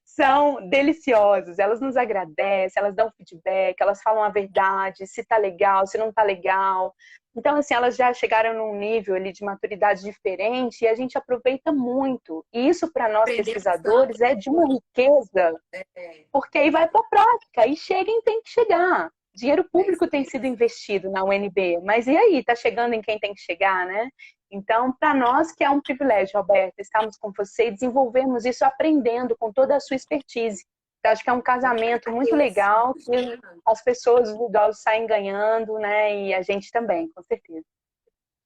são deliciosas. Elas nos agradecem, elas dão feedback, elas falam a verdade, se tá legal, se não tá legal. Então, assim, elas já chegaram num nível ali de maturidade diferente e a gente aproveita muito. E isso, para nós aprendemos tanto. pesquisadores, é de uma riqueza, É, porque aí vai para a prática, e chega em tem que chegar. Dinheiro é isso público tem sido mesmo. investido na UNB, mas e aí? Está chegando em quem tem que chegar, né? Então, para nós que é um privilégio, Roberta, estarmos com você e desenvolvermos isso aprendendo com toda a sua expertise. Eu acho que é um casamento muito Agradeço, legal, que imagina. as pessoas, os idosos saem ganhando, né? E a gente também, com certeza.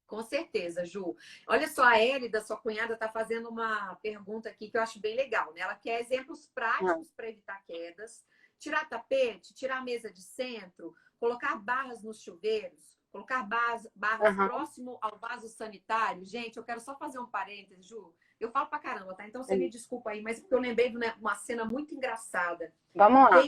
Com certeza, Ju. Olha só, a Élida, sua cunhada, está fazendo uma pergunta aqui que eu acho bem legal, né? Ela quer exemplos Ah, práticos para evitar quedas, tirar tapete, tirar a mesa de centro, colocar barras nos chuveiros, colocar barras aham. próximo ao vaso sanitário. Gente, eu quero só fazer um parêntese, Ju. Eu falo pra caramba, tá? Então você me desculpa aí, mas porque eu lembrei de uma cena muito engraçada. Vamos lá.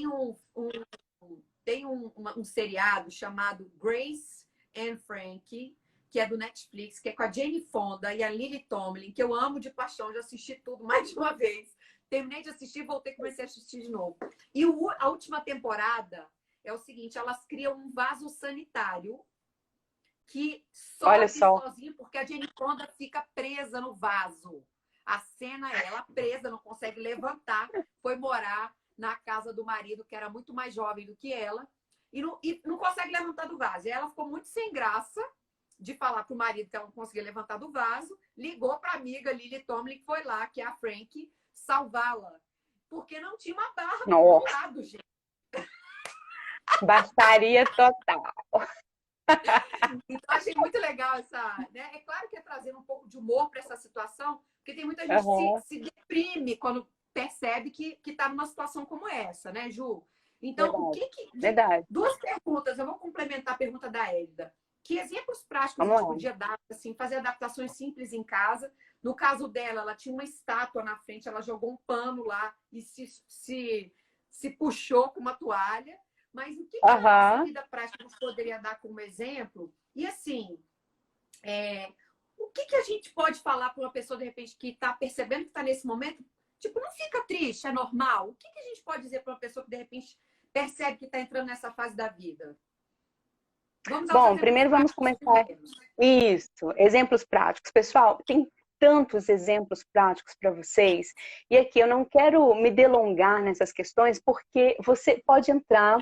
Tem um seriado chamado Grace and Frankie, que é do Netflix, que é com a Jane Fonda e a Lily Tomlin, que eu amo de paixão, já assisti tudo mais de uma vez. Terminei de assistir, voltei e comecei a assistir de novo. E a última temporada é o seguinte, elas criam um vaso sanitário que Olha sobe só. sozinho porque a Jane Fonda fica presa no vaso. A cena é ela presa, não consegue levantar, foi morar na casa do marido, que era muito mais jovem do que ela, e não consegue levantar do vaso. E ela ficou muito sem graça de falar pro marido que ela não conseguia levantar do vaso, ligou para a amiga Lily Tomlin, que foi lá, que é a Frank, salvá-la. Porque não tinha uma barra do Nossa, lado, gente. baixaria total. Então, achei muito legal essa. Né? É claro que é trazendo um pouco de humor para essa situação, porque tem muita gente que Aham, se deprime quando percebe que está numa situação como essa, né, Ju? Então, o verdade, que que. verdade. Duas perguntas, eu vou complementar a pergunta da Hélida. Que exemplos práticos a Vamos gente lá. podia dar, assim, fazer adaptações simples em casa? No caso dela, ela tinha uma estátua na frente, ela jogou um pano lá e se puxou com uma toalha. Mas o que, que na nossa Aham. vida prática a gente poderia dar como exemplo? E assim, o que, que a gente pode falar para uma pessoa, de repente, que está percebendo que está nesse momento? Tipo, não fica triste, é normal. O que, que a gente pode dizer para uma pessoa que, de repente, percebe que está entrando nessa fase da vida? Vamos aos Bom, exemplos primeiro vamos práticos começar. primeiro. Isso, exemplos práticos. Pessoal, tem tantos exemplos práticos para vocês. E aqui eu não quero me delongar nessas questões, porque você pode entrar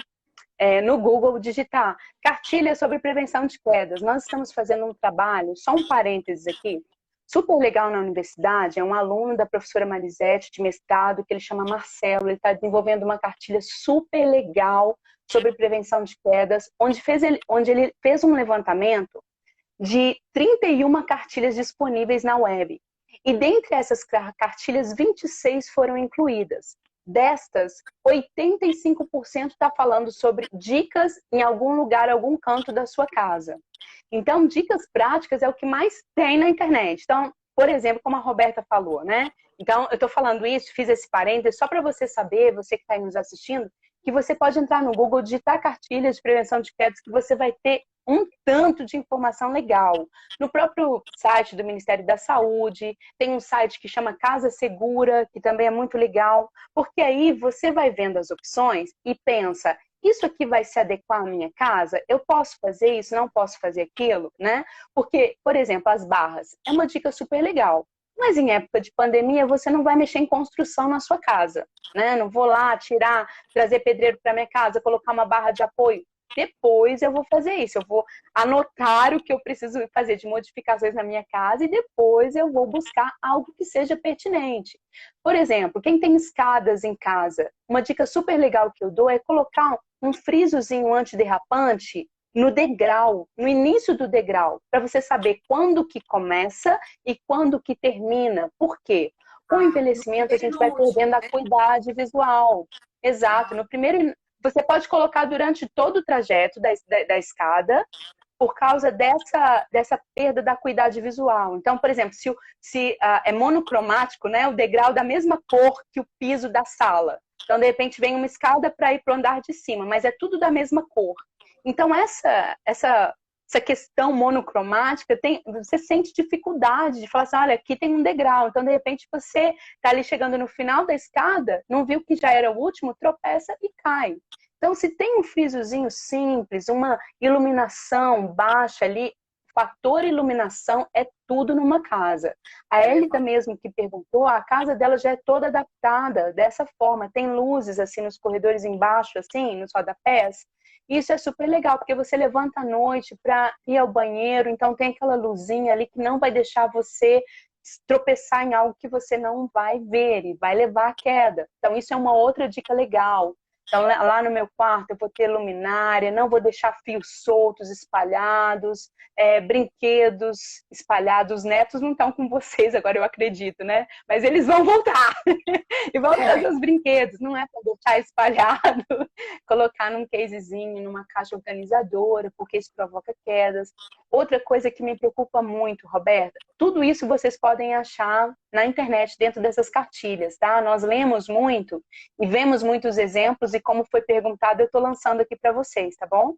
no Google, digitar cartilha sobre prevenção de quedas. Nós estamos fazendo um trabalho, só um parênteses aqui, super legal na universidade é um aluno da professora Marisete, de mestrado, que ele chama Marcelo. Ele está desenvolvendo uma cartilha super legal sobre prevenção de quedas, onde ele fez um levantamento de 31 cartilhas disponíveis na web. E dentre essas cartilhas, 26 foram incluídas. Destas, 85% está falando sobre dicas em algum lugar, algum canto da sua casa. Então, dicas práticas é o que mais tem na internet. Então, por exemplo, como a Roberta falou, né? Então, eu estou falando isso, fiz esse parênteses só para você saber, você que está aí nos assistindo, que você pode entrar no Google, digitar cartilhas de prevenção de quedas, que você vai ter um tanto de informação legal. No próprio site do Ministério da Saúde, tem um site que chama Casa Segura, que também é muito legal, porque aí você vai vendo as opções e pensa, isso aqui vai se adequar à minha casa? Eu posso fazer isso, não posso fazer aquilo, né? Porque, por exemplo, as barras é uma dica super legal. Mas em época de pandemia, você não vai mexer em construção na sua casa, né? Não vou lá tirar, trazer pedreiro para minha casa, colocar uma barra de apoio. Depois eu vou fazer isso, eu vou anotar o que eu preciso fazer de modificações na minha casa e depois eu vou buscar algo que seja pertinente. Por exemplo, quem tem escadas em casa, uma dica super legal que eu dou é colocar um frisozinho antiderrapante no degrau, no início do degrau, para você saber quando que começa e quando que termina. Por quê? Com o envelhecimento a gente vai perdendo a acuidade visual. Exato. No primeiro, você pode colocar durante todo o trajeto da escada, por causa dessa perda da acuidade visual. Então, por exemplo, se é monocromático, né, o degrau da mesma cor que o piso da sala. Então, de repente, vem uma escada para ir para o andar de cima, mas é tudo da mesma cor. Então, essa questão monocromática, você sente dificuldade de falar assim, olha, aqui tem um degrau. Então, de repente, você está ali chegando no final da escada, não viu que já era o último, tropeça e cai. Então, se tem um frisozinho simples, uma iluminação baixa ali, fator iluminação é tudo numa casa. A Elida mesmo que perguntou, a casa dela já é toda adaptada dessa forma. Tem luzes assim nos corredores embaixo, assim, nos rodapés. Isso é super legal, porque você levanta à noite para ir ao banheiro, então tem aquela luzinha ali que não vai deixar você tropeçar em algo que você não vai ver e vai levar à queda. Então, isso é uma outra dica legal. Então, lá no meu quarto eu vou ter luminária, não vou deixar fios soltos, espalhados, brinquedos espalhados. Os netos não estão com vocês agora, eu acredito, né? Mas eles vão voltar e vão trazer os brinquedos. Não é para deixar espalhado, colocar num casezinho, numa caixa organizadora, porque isso provoca quedas. Outra coisa que me preocupa muito, Roberta, tudo isso vocês podem achar na internet dentro dessas cartilhas, tá? Nós lemos muito e vemos muitos exemplos e como foi perguntado, eu estou lançando aqui para vocês, tá bom?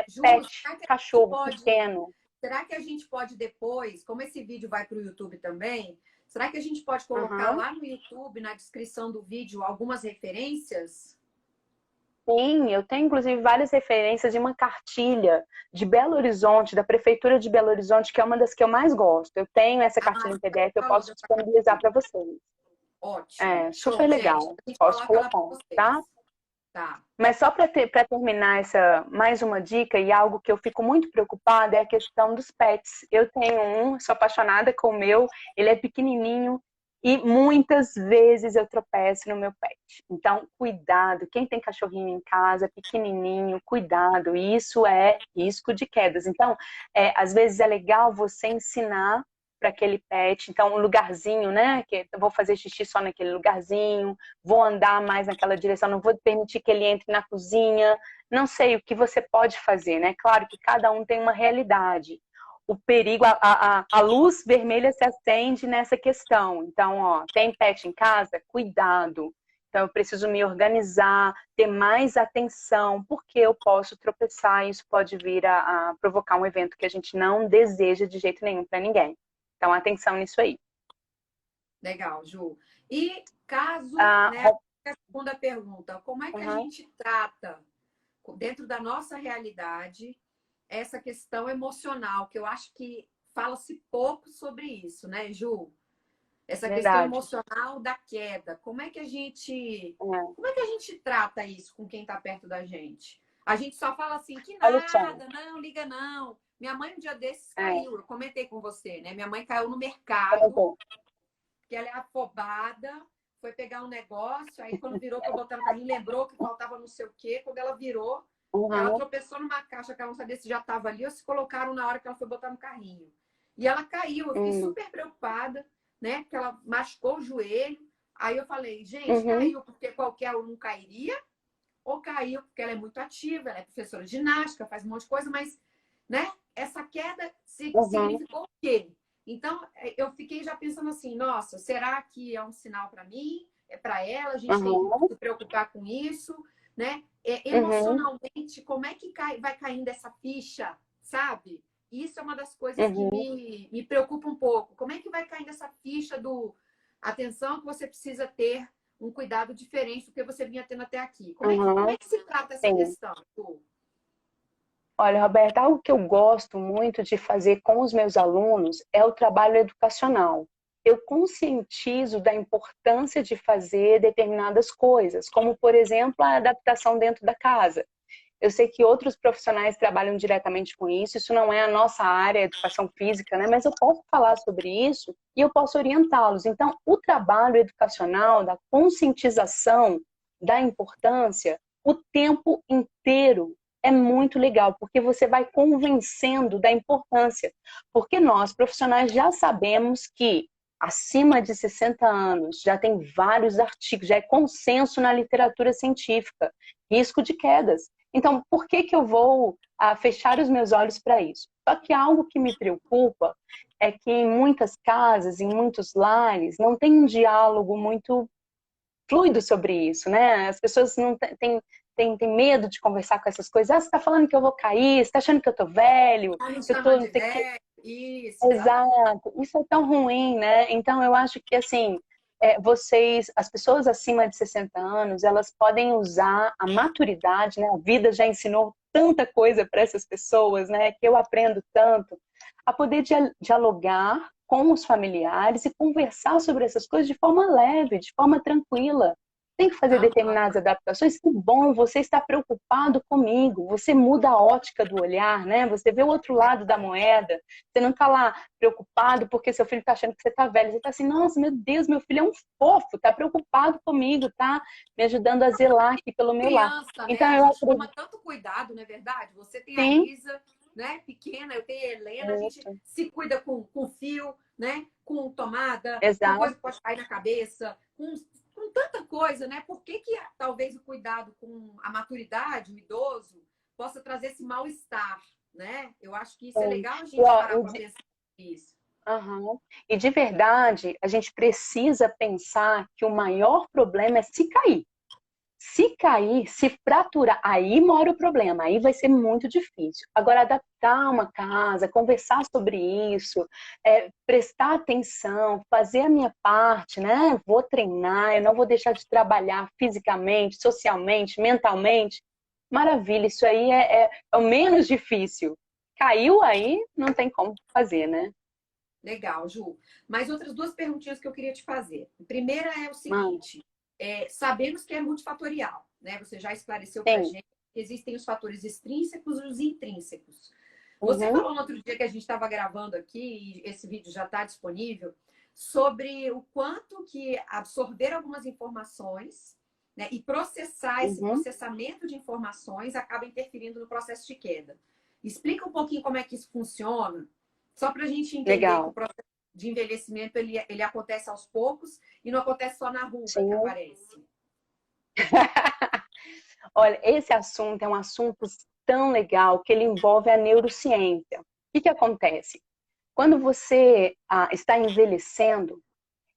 Ju, Pet, cachorro pequeno. Será que a gente pode depois, como esse vídeo vai para o YouTube também, será que a gente pode colocar lá no YouTube, na descrição do vídeo, algumas referências? Sim, eu tenho inclusive várias referências de uma cartilha de Belo Horizonte, da Prefeitura de Belo Horizonte, que é uma das que eu mais gosto. Eu tenho essa cartilha em PDF, eu posso disponibilizar para vocês. Ótimo. É, super legal. Posso colocar, tá? Tá. Mas só para terminar mais uma dica e algo que eu fico muito preocupada é a questão dos pets. Eu tenho sou apaixonada com o meu, ele é pequenininho e muitas vezes eu tropeço no meu pet. Então, cuidado. Quem tem cachorrinho em casa, pequenininho, cuidado. Isso é risco de quedas. Então, às vezes é legal você ensinar para aquele pet. Então, um lugarzinho, né? Que eu vou fazer xixi só naquele lugarzinho, vou andar mais naquela direção, não vou permitir que ele entre na cozinha. Não sei o que você pode fazer, né? Claro que cada um tem uma realidade. O perigo, a luz vermelha se acende nessa questão. Então, ó, tem pet em casa? Cuidado. Então, eu preciso me organizar, ter mais atenção, porque eu posso tropeçar e isso pode vir a provocar um evento que a gente não deseja de jeito nenhum para ninguém. Então, atenção nisso aí. Legal, Ju. E caso, né, a segunda pergunta, como é que a gente trata, dentro da nossa realidade, essa questão emocional, que eu acho que fala-se pouco sobre isso, né, Ju? Essa questão emocional da queda. Como é que a gente trata isso com quem está perto da gente? A gente só fala assim, que nada, não, liga não. Minha mãe um dia desses É, caiu, eu comentei com você, né? Minha mãe caiu no tá mercado, bom. que ela é afobada, foi pegar um negócio, aí quando virou para botar no carrinho, lembrou que faltava não sei o quê. Quando ela virou, ela Uhum, tropeçou numa caixa que ela não sabia se já estava ali ou se colocaram na hora que ela foi botar no carrinho. E ela caiu, eu fiquei uhum, super preocupada, né? Porque ela machucou o joelho. Aí eu falei, gente, uhum, caiu porque qualquer um cairia, ou caiu porque ela é muito ativa, ela é professora de ginástica, faz um monte de coisa, mas, né? Essa queda uhum, significou o quê? Então, eu fiquei já pensando assim, nossa, será que é um sinal para mim? É para ela? A gente tem que uhum, se preocupar com isso, né? uhum, Emocionalmente, como é que vai caindo essa ficha, sabe? Isso é uma das coisas que uhum, me preocupa um pouco. Como é que vai caindo essa ficha do atenção que você precisa ter um cuidado diferente do que você vinha tendo até aqui? Como uhum, é que se trata essa sim. questão, Ju? Olha, Roberta, algo que eu gosto muito de fazer com os meus alunos é o trabalho educacional. Eu conscientizo da importância de fazer determinadas coisas, como, por exemplo, a adaptação dentro da casa. Eu sei que outros profissionais trabalham diretamente com isso não é a nossa área, educação física, né? Mas eu posso falar sobre isso e eu posso orientá-los. Então, o trabalho educacional, da conscientização da importância, o tempo inteiro é muito legal, porque você vai convencendo da importância. Porque nós, profissionais, já sabemos que acima de 60 anos já tem vários artigos, já é consenso na literatura científica, risco de quedas. Então, por que eu vou fechar os meus olhos para isso? Só que algo que me preocupa é que em muitas casas, em muitos lares, não tem um diálogo muito fluido sobre isso, né? As pessoas não têm medo de conversar com essas coisas. Ah, você está falando que eu vou cair, você está achando que eu estou velho, Ah, me que eu estou chamando não de sei o quê. velho. Isso, exatamente. Exato, isso é tão ruim, né? Então eu acho que assim, vocês, as pessoas acima de 60 anos, elas podem usar a maturidade, né? A vida já ensinou tanta coisa para essas pessoas, né? Que eu aprendo tanto, a poder dialogar com os familiares e conversar sobre essas coisas de forma leve, de forma tranquila. Tem que fazer determinadas Aham. adaptações. Que bom, você está preocupado comigo. Você muda a ótica do olhar, né? Você vê o outro lado da moeda. Você não está lá preocupado porque seu filho está achando que você está velho. Você está assim, nossa, meu Deus, meu filho é um fofo, está preocupado comigo, tá me ajudando a zelar aqui pelo meu lar. Criança, né? Então, A eu gente toma acredito, tanto cuidado, não é verdade? Você tem a sim, Isa, né? Pequena, eu tenho a Helena, a gente isso, se cuida com fio, né? Com tomada, com exato. coisa que pode cair na cabeça, com tanta coisa, né? Por que talvez o cuidado com a maturidade, o idoso, possa trazer esse mal-estar, né? Eu acho que isso é legal a E, gente ó, parar para pensar nisso. aham. E de verdade, a gente precisa pensar que o maior problema é se cair. Se cair, se fraturar, aí mora o problema, aí vai ser muito difícil. Agora, adaptar uma casa, conversar sobre isso, prestar atenção, fazer a minha parte, né? Vou treinar, eu não vou deixar de trabalhar fisicamente, socialmente, mentalmente. Maravilha, isso aí é o menos difícil. Caiu aí, não tem como fazer, né? Legal, Ju. Mais outras duas perguntinhas que eu queria te fazer. A primeira é o Mano, seguinte: sabemos que é multifatorial, né? Você já esclareceu para a tem. gente que existem os fatores extrínsecos e os intrínsecos. Você Uhum, falou no outro dia que a gente estava gravando aqui, e esse vídeo já está disponível, sobre o quanto que absorver algumas informações, né, e processar esse uhum, processamento de informações acaba interferindo no processo de queda. Explica um pouquinho como é que isso funciona, só para a gente entender que o legal. processo de envelhecimento ele acontece aos poucos e não acontece só na ruga que Sim. aparece. Olha, esse assunto é um assunto tão legal que ele envolve a neurociência. O que acontece? Quando você está envelhecendo,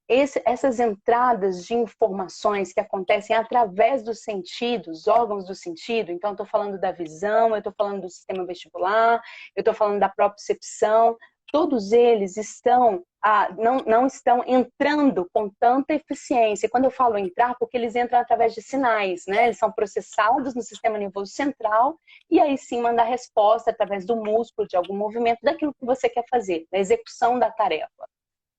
essas entradas de informações que acontecem através dos sentidos, órgãos do sentido, então estou falando da visão, eu estou falando do sistema vestibular, eu estou falando da propriocepção, todos eles não estão entrando com tanta eficiência. Quando eu falo entrar, porque eles entram através de sinais, né? Eles são processados no sistema nervoso central e aí sim mandar resposta através do músculo, de algum movimento, daquilo que você quer fazer, da execução da tarefa.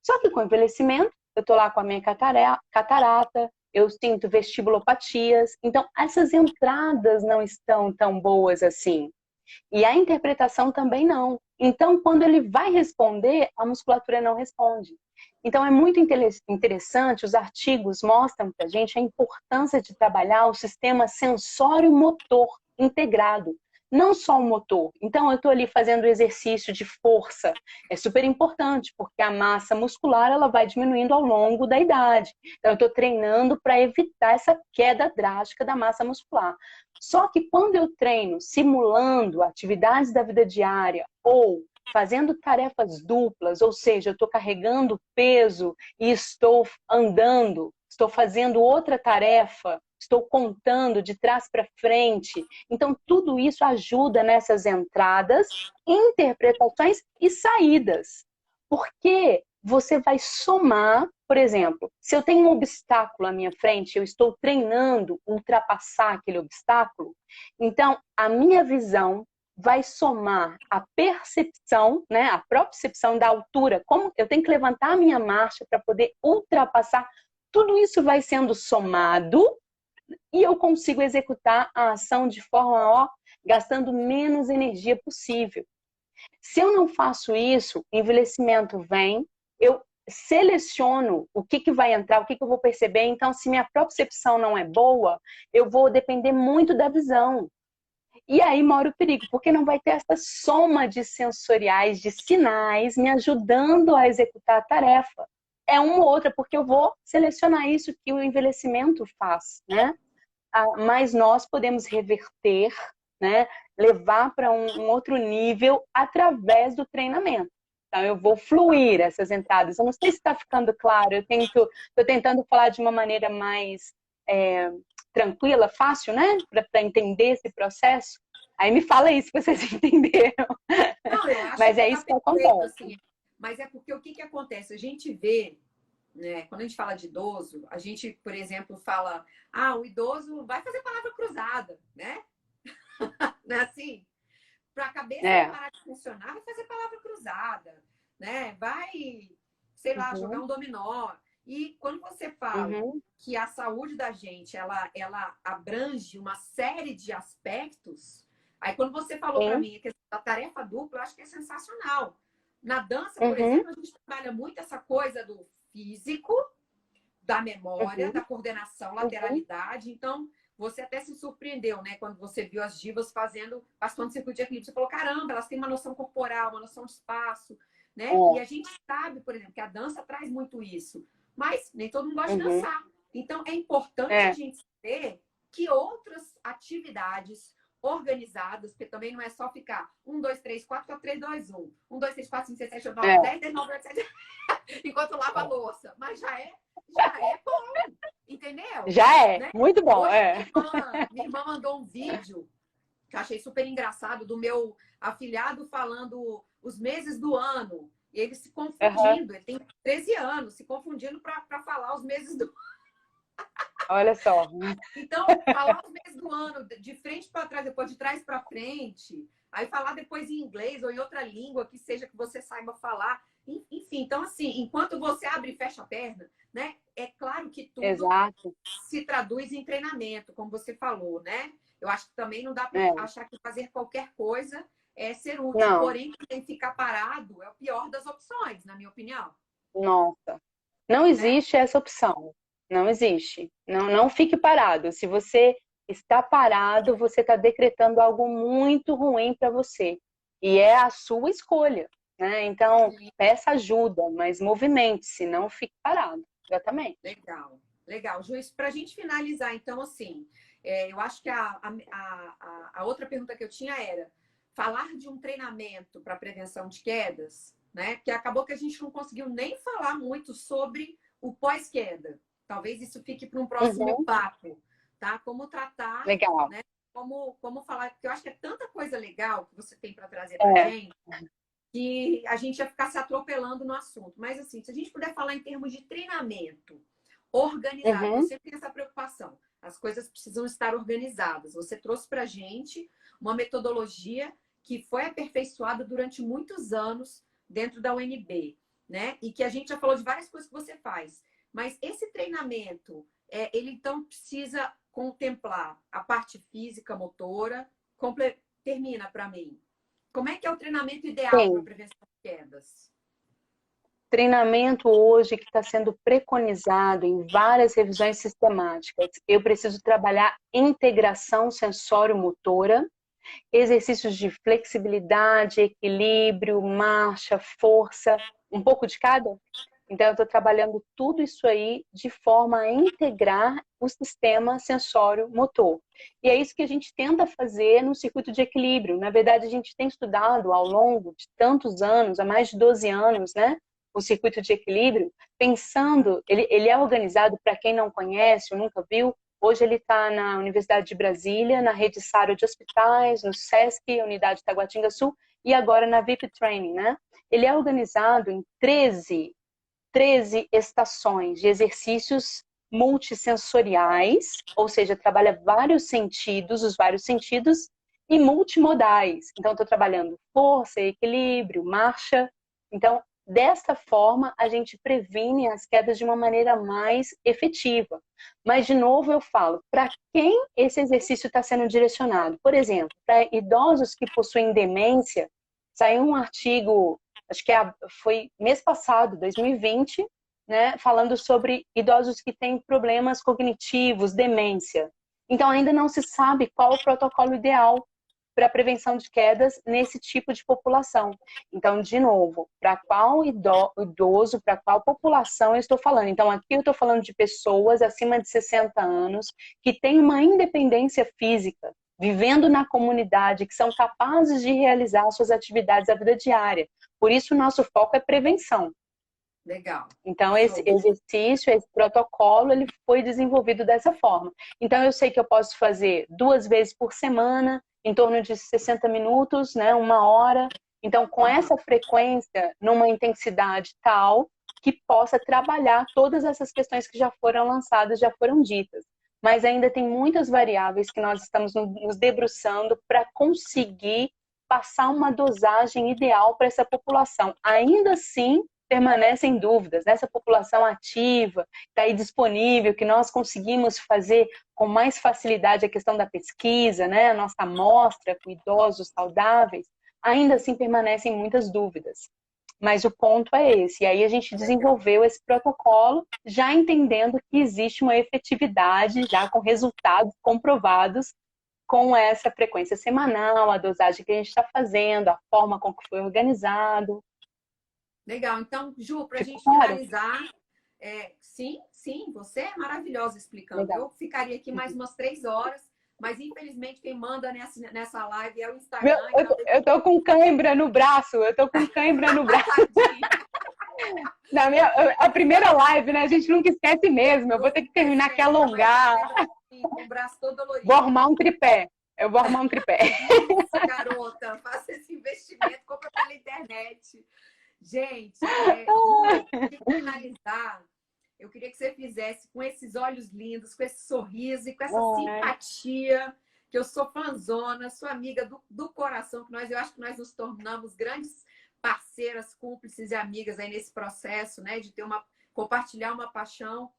Só que com o envelhecimento, eu estou lá com a minha catarata, eu sinto vestibulopatias. Então, essas entradas não estão tão boas assim. E a interpretação também não. Então, quando ele vai responder, a musculatura não responde. Então, é muito interessante, os artigos mostram para a gente a importância de trabalhar o sistema sensório-motor integrado, não só o motor. Então, eu estou ali fazendo exercício de força, é super importante, porque a massa muscular ela vai diminuindo ao longo da idade. Então, eu estou treinando para evitar essa queda drástica da massa muscular. Só que quando eu treino simulando atividades da vida diária ou fazendo tarefas duplas, ou seja, eu estou carregando peso e estou andando, estou fazendo outra tarefa, estou contando de trás para frente. Então, tudo isso ajuda nessas entradas, interpretações e saídas. Porque você vai somar, por exemplo, se eu tenho um obstáculo à minha frente, eu estou treinando ultrapassar aquele obstáculo, então a minha visão vai somar a percepção, né, a propriocepção da altura, como eu tenho que levantar a minha marcha para poder ultrapassar, tudo isso vai sendo somado e eu consigo executar a ação de forma, ó, gastando menos energia possível. Se eu não faço isso, envelhecimento vem, eu seleciono o que vai entrar, o que eu vou perceber, então se minha propriocepção não é boa, eu vou depender muito da visão. E aí mora o perigo, porque não vai ter essa soma de sensoriais, de sinais, me ajudando a executar a tarefa. É uma ou outra, porque eu vou selecionar isso que o envelhecimento faz, né? Mas nós podemos reverter, né? Levar para um outro nível através do treinamento. Então, eu vou fluir essas entradas. Eu não sei se está ficando claro, estou tentando falar de uma maneira mais tranquila, fácil, né? Para entender esse processo. Aí me fala aí se vocês entenderam. Não, eu acho Mas que é tá isso que perfeito, acontece. assim. Mas é porque o que acontece? A gente vê, né, quando a gente fala de idoso, a gente, por exemplo, fala, o idoso vai fazer palavra cruzada, né? Não é assim? Para a cabeça não parar de funcionar, vai fazer palavra cruzada, né? Vai, sei lá, jogar um dominó. E quando você fala que a saúde da gente, ela abrange uma série de aspectos, aí quando você falou para mim que a tarefa dupla, eu acho que é sensacional. Na dança, por exemplo, a gente trabalha muito essa coisa do físico, da memória, da coordenação, lateralidade. Então, você até se surpreendeu, né? Quando você viu as divas passando circuito de equilíbrio. Você falou, caramba, elas têm uma noção corporal, uma noção de espaço, né? E a gente sabe, por exemplo, que a dança traz muito isso. Mas nem todo mundo gosta de dançar. Então, é importante a gente saber que outras atividades organizadas, porque também não é só ficar 1, 2, 3, 4, 4, 3, 2, 1. 1, 2, 3, 4, 5, 6, 7, 8, 9, 10, 10, 9, 8, 7, enquanto lava a louça. Mas já é bom, entendeu? Já é, né? muito bom. Hoje, minha irmã mandou um vídeo que eu achei super engraçado do meu afilhado falando os meses do ano. E ele se confundindo, ele tem 13 anos, se confundindo para falar os meses do Olha só. Então, falar os meses do ano de frente para trás, depois de trás para frente, aí falar depois em inglês ou em outra língua que seja que você saiba falar. Enfim, então assim, enquanto você abre e fecha a perna, né? É claro que tudo se traduz em treinamento, como você falou, né? Eu acho que também não dá para achar que fazer qualquer coisa é ser útil. Não. Porém, ficar parado é o pior das opções, na minha opinião. Nossa. Não existe essa opção. Não existe. Não fique parado. Se você está parado, você está decretando algo muito ruim para você. E é a sua escolha, né? Então, peça ajuda, mas movimente-se, não fique parado. Exatamente. Legal, legal. Juiz, para a gente finalizar, então, assim, eu acho que a outra pergunta que eu tinha era falar de um treinamento para prevenção de quedas, né? Porque acabou que a gente não conseguiu nem falar muito sobre o pós-queda. Talvez isso fique para um próximo papo, tá? Como tratar, legal. Né? Como falar, porque eu acho que é tanta coisa legal que você tem para trazer para a gente, que a gente ia ficar se atropelando no assunto. Mas, assim, se a gente puder falar em termos de treinamento organizado, eu sempre tenho essa preocupação. As coisas precisam estar organizadas. Você trouxe para a gente uma metodologia que foi aperfeiçoada durante muitos anos dentro da UNB, né? E que a gente já falou de várias coisas que você faz. Mas esse treinamento, ele então precisa contemplar a parte física, motora, termina para mim. Como é que é o treinamento ideal para Tem prevenção de quedas? treinamento hoje que está sendo preconizado em várias revisões sistemáticas. Eu preciso trabalhar integração sensório-motora, exercícios de flexibilidade, equilíbrio, marcha, força, um pouco de cada. Então, eu estou trabalhando tudo isso aí de forma a integrar o sistema sensório-motor. E é isso que a gente tenta fazer no circuito de equilíbrio. Na verdade, a gente tem estudado ao longo de tantos anos, há mais de 12 anos, né? O circuito de equilíbrio, pensando, ele é organizado, para quem não conhece ou nunca viu, hoje ele está na Universidade de Brasília, na rede Saro de hospitais, no SESC, Unidade Taguatinga Sul, e agora na VIP Training, né? Ele é organizado em 13 estações de exercícios multissensoriais, ou seja, trabalha vários sentidos, os vários sentidos, e multimodais. Então, estou trabalhando força, equilíbrio, marcha. Então, desta forma, a gente previne as quedas de uma maneira mais efetiva. Mas, de novo, eu falo, para quem esse exercício está sendo direcionado? Por exemplo, para idosos que possuem demência, saiu um artigo, acho que foi mês passado, 2020, né, falando sobre idosos que têm problemas cognitivos, demência. Então, ainda não se sabe qual o protocolo ideal para a prevenção de quedas nesse tipo de população. Então, de novo, para qual idoso, para qual população eu estou falando? Então, aqui eu estou falando de pessoas acima de 60 anos que têm uma independência física, vivendo na comunidade, que são capazes de realizar suas atividades da vida diária. Por isso, o nosso foco é prevenção. Legal. Então, esse exercício, esse protocolo, ele foi desenvolvido dessa forma. Então, eu sei que eu posso fazer 2 vezes por semana, em torno de 60 minutos, né, 1 hora. Então, com essa frequência, numa intensidade tal, que possa trabalhar todas essas questões que já foram lançadas, já foram ditas. Mas ainda tem muitas variáveis que nós estamos nos debruçando para conseguir passar uma dosagem ideal para essa população. Ainda assim, permanecem dúvidas. Nessa população ativa, está aí disponível, que nós conseguimos fazer com mais facilidade a questão da pesquisa, né? A nossa amostra com idosos saudáveis, ainda assim permanecem muitas dúvidas. Mas o ponto é esse. E aí a gente desenvolveu esse protocolo, já entendendo que existe uma efetividade, já com resultados comprovados, com essa frequência semanal, a dosagem que a gente está fazendo, a forma com que foi organizado. Legal. Então, Ju, para a gente Claro. finalizar, sim, você é maravilhosa explicando. Legal. Eu ficaria aqui mais umas 3 horas, mas infelizmente quem manda nessa live é o Instagram. Eu tô com cãibra no braço, A primeira live, né? A gente nunca esquece mesmo. Eu vou ter que terminar aqui, alongar. Com o braço todo dolorido. Vou arrumar um tripé. Eu vou arrumar um tripé. Isso, garota. Faça esse investimento, compra pela internet. Gente, para finalizar, eu queria que você fizesse com esses olhos lindos, com esse sorriso e com essa simpatia, que eu sou fãzona, sou amiga do coração, que eu acho que nós nos tornamos grandes parceiras, cúmplices e amigas aí nesse processo, né, de compartilhar uma paixão.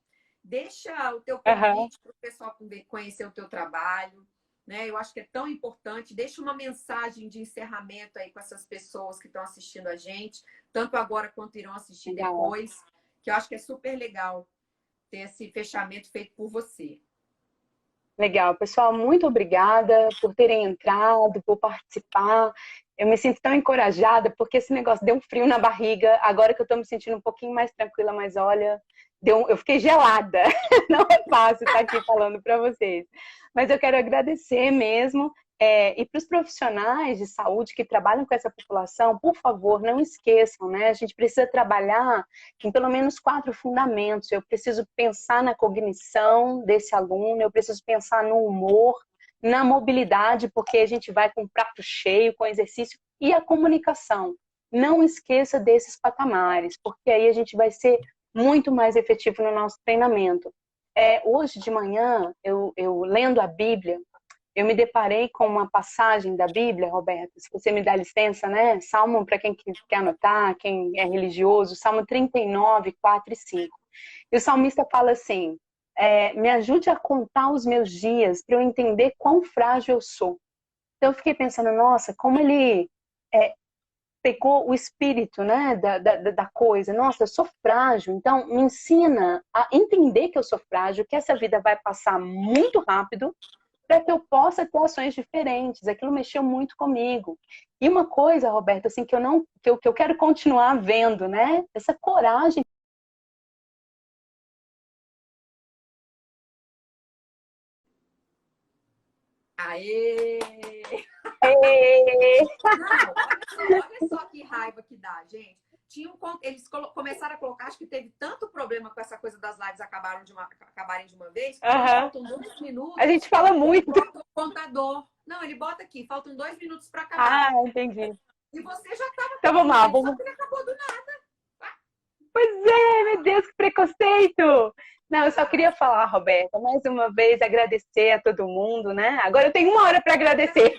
Deixa o teu convite para o pessoal conhecer o teu trabalho, né? Eu acho que é tão importante. Deixa uma mensagem de encerramento aí com essas pessoas que estão assistindo a gente, tanto agora quanto irão assistir depois, que eu acho que é super legal ter esse fechamento feito por você. Legal, pessoal, muito obrigada por terem entrado, por participar. Eu me sinto tão encorajada, porque esse negócio deu um frio na barriga, agora que eu estou me sentindo um pouquinho mais tranquila, mas olha, eu fiquei gelada. Não é fácil estar aqui falando para vocês. Mas eu quero agradecer mesmo. E para os profissionais de saúde que trabalham com essa população, por favor, não esqueçam, né? A gente precisa trabalhar em pelo menos 4 fundamentos. Eu preciso pensar na cognição desse aluno, eu preciso pensar no humor, na mobilidade, porque a gente vai com o prato cheio, com exercício, e a comunicação. Não esqueça desses patamares, porque aí a gente vai ser muito mais efetivo no nosso treinamento. Hoje de manhã, eu lendo a Bíblia, eu me deparei com uma passagem da Bíblia, Roberto, se você me dá licença, né? Salmo, para quem quer anotar, quem é religioso, Salmo 39, 4 e 5. E o salmista fala assim, me ajude a contar os meus dias para eu entender quão frágil eu sou. Então eu fiquei pensando, nossa, como ele pegou o espírito, né, da coisa. Nossa, eu sou frágil, então me ensina a entender que eu sou frágil, que essa vida vai passar muito rápido, para que eu possa ter ações diferentes. Aquilo mexeu muito comigo. E uma coisa, Roberta, assim, que eu quero continuar vendo, né? Essa coragem. Aê! É, Não, olha só que raiva que dá, gente. Eles começaram a colocar, acho que teve tanto problema com essa coisa das lives acabarem de uma vez, que quando uhum. faltam 2 minutos, A gente fala ele muito. bota o contador. Não, ele bota aqui, faltam 2 minutos para acabar. Ah, entendi. E você já estava Então vamos lá, só vamos. que ele acabou do nada. Pois é, meu Deus, que preconceito! Não, eu só Ah, queria falar, Roberta, mais uma vez agradecer a todo mundo, né? Agora eu tenho 1 hora para agradecer.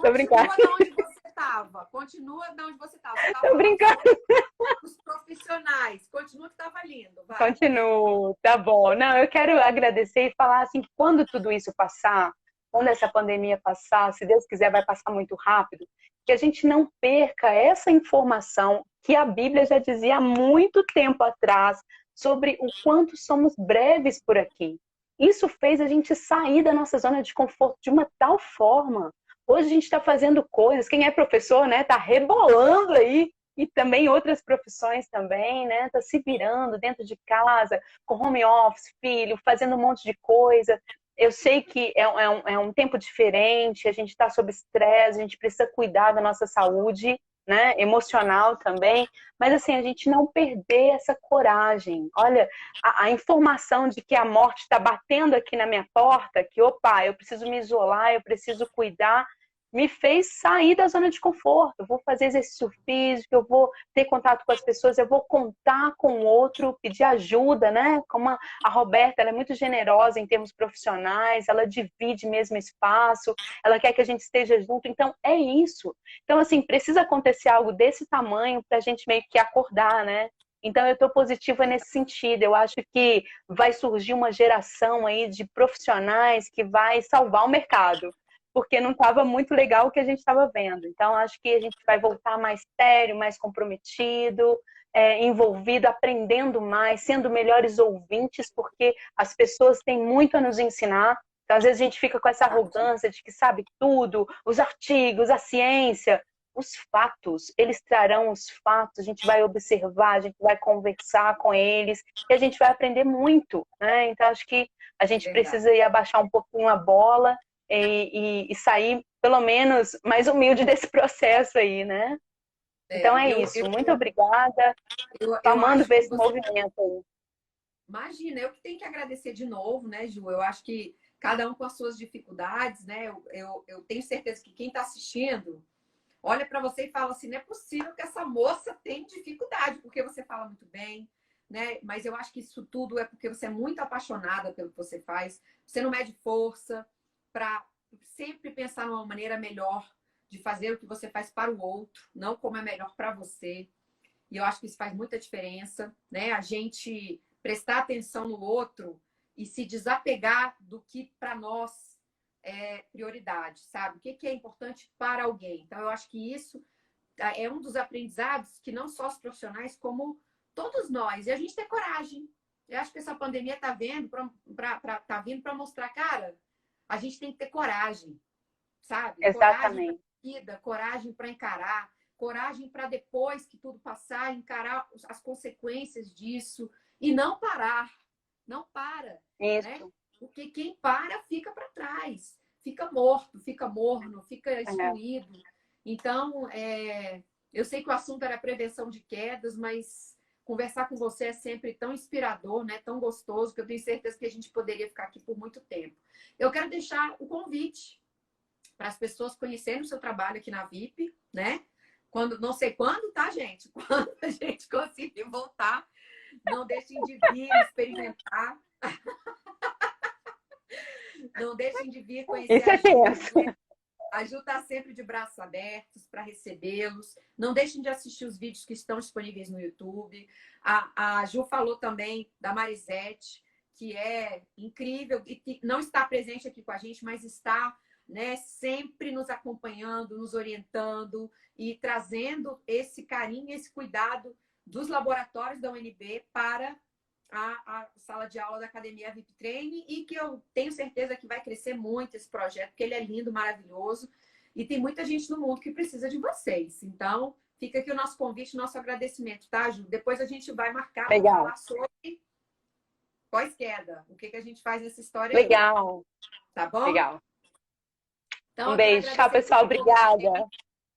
Tô brincando. continua de onde você estava. Continua de onde você estava. Você estava Tô falando brincando. sobre os profissionais. Continua que estava lindo. Vai. Continuo, tá bom. Não, eu quero agradecer e falar assim que quando tudo isso passar, quando essa pandemia passar, se Deus quiser, vai passar muito rápido, que a gente não perca essa informação que a Bíblia já dizia há muito tempo atrás sobre o quanto somos breves por aqui. Isso fez a gente sair da nossa zona de conforto de uma tal forma. Hoje a gente está fazendo coisas, quem é professor, né, tá rebolando aí e também outras profissões também, né? Tá se virando dentro de casa, com home office, filho, fazendo um monte de coisa. Eu sei que é um tempo diferente, a gente está sob estresse, a gente precisa cuidar da nossa saúde, né? Emocional também, mas assim, a gente não perder essa coragem. Olha, a informação de que a morte está batendo aqui na minha porta, que opa, eu preciso me isolar, eu preciso cuidar, me fez sair da zona de conforto. Eu vou fazer exercício físico, eu vou ter contato com as pessoas, eu vou contar com o outro, pedir ajuda, né? Como a Roberta, ela é muito generosa em termos profissionais, ela divide mesmo espaço, ela quer que a gente esteja junto. Então, é isso. Então, assim, precisa acontecer algo desse tamanho para a gente meio que acordar, né? Então, eu estou positiva nesse sentido. Eu acho que vai surgir uma geração aí de profissionais que vai salvar o mercado, porque não estava muito legal o que a gente estava vendo. Então, acho que a gente vai voltar mais sério, mais comprometido, envolvido, aprendendo mais, sendo melhores ouvintes, porque as pessoas têm muito a nos ensinar. Então, às vezes a gente fica com essa arrogância de que sabe tudo, os artigos, a ciência. Os fatos, eles trarão os fatos, a gente vai observar, a gente vai conversar com eles e a gente vai aprender muito, né? Então, acho que a gente Verdade. precisa ir abaixar um pouquinho a bola e sair, pelo menos, mais humilde desse processo aí, né? Então É, é isso. Muito obrigada. Tô eu amando acho ver que esse você. movimento aí. Imagina, eu que tenho que agradecer de novo, né, Ju? Eu acho que cada um com as suas dificuldades, né? Eu tenho certeza que quem está assistindo olha para você e fala assim: não é possível que essa moça tem dificuldade, porque você fala muito bem, né? Mas eu acho que isso tudo é porque você é muito apaixonada pelo que você faz. Você não mede força para sempre pensar numa maneira melhor de fazer o que você faz para o outro, não como é melhor para você. E eu acho que isso faz muita diferença, né? A gente prestar atenção no outro e se desapegar do que para nós é prioridade, sabe? O que é importante para alguém. Então, eu acho que isso é um dos aprendizados que não só os profissionais, como todos nós. E a gente ter coragem. Eu acho que essa pandemia está vindo para mostrar, cara, a gente tem que ter coragem, sabe? Coragem para Exatamente. a vida, coragem para encarar, coragem para depois que tudo passar, encarar as consequências disso e não parar. Não para, né? Isso. Porque quem para fica para trás, fica morto, fica morno, fica É. excluído. Então, eu sei que o assunto era prevenção de quedas, mas conversar com você é sempre tão inspirador, né? Tão gostoso, que eu tenho certeza que a gente poderia ficar aqui por muito tempo. Eu quero deixar o convite para as pessoas conhecerem o seu trabalho aqui na VIP, né? Quando, não sei quando, tá, gente? Quando a gente conseguir voltar, não deixem de vir experimentar. Não deixem de vir conhecer Isso a é Ju, tenso. né? A Ju está sempre de braços abertos para recebê-los. Não deixem de assistir os vídeos que estão disponíveis no YouTube. A Ju falou também da Marisete, que é incrível e que não está presente aqui com a gente, mas está né? Sempre nos acompanhando, nos orientando e trazendo esse carinho, esse cuidado dos laboratórios da UNB para a sala de aula da Academia VIP Training, e que eu tenho certeza que vai crescer muito esse projeto, porque ele é lindo, maravilhoso, e tem muita gente no mundo que precisa de vocês. Então, fica aqui o nosso convite, nosso agradecimento, tá, Ju? Depois a gente vai marcar para falar sobre pós-queda, o que a gente faz nessa história aí. Legal. Tá bom? Legal. Então, Um beijo. Tchau, pessoal. Obrigada.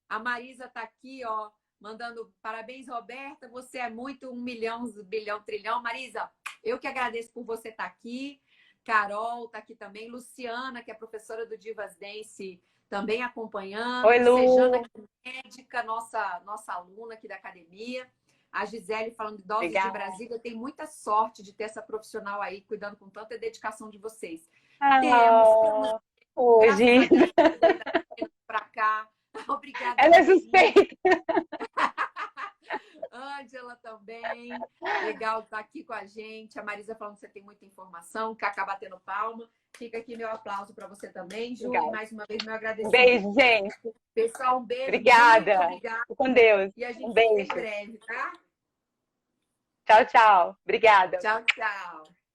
A Marisa tá aqui, ó, mandando parabéns, Roberta. Você é muito 1 milhão, bilhão, trilhão. Marisa, eu que agradeço por você estar aqui. Carol tá aqui também. Luciana, que é professora do Divas Dance, também acompanhando. Oi, Lu. Sejana, que é médica, nossa aluna aqui da academia. A Gisele falando de doses de Brasília. Eu tenho muita sorte de ter essa profissional aí cuidando com tanta dedicação de vocês. Temos. Hoje. Para cá. Obrigada. Ela é suspeita. Ângela também. Legal estar aqui com a gente. A Marisa falando que você tem muita informação. Cacá batendo palma. Fica aqui meu aplauso para você também, Ju. E mais uma vez, meu agradecimento. Beijo, gente. Pessoal, um beijo. Obrigada. Obrigada. Com Deus. E a gente um beijo. se vê em breve, tá? Tchau, tchau. Obrigada. Tchau, tchau.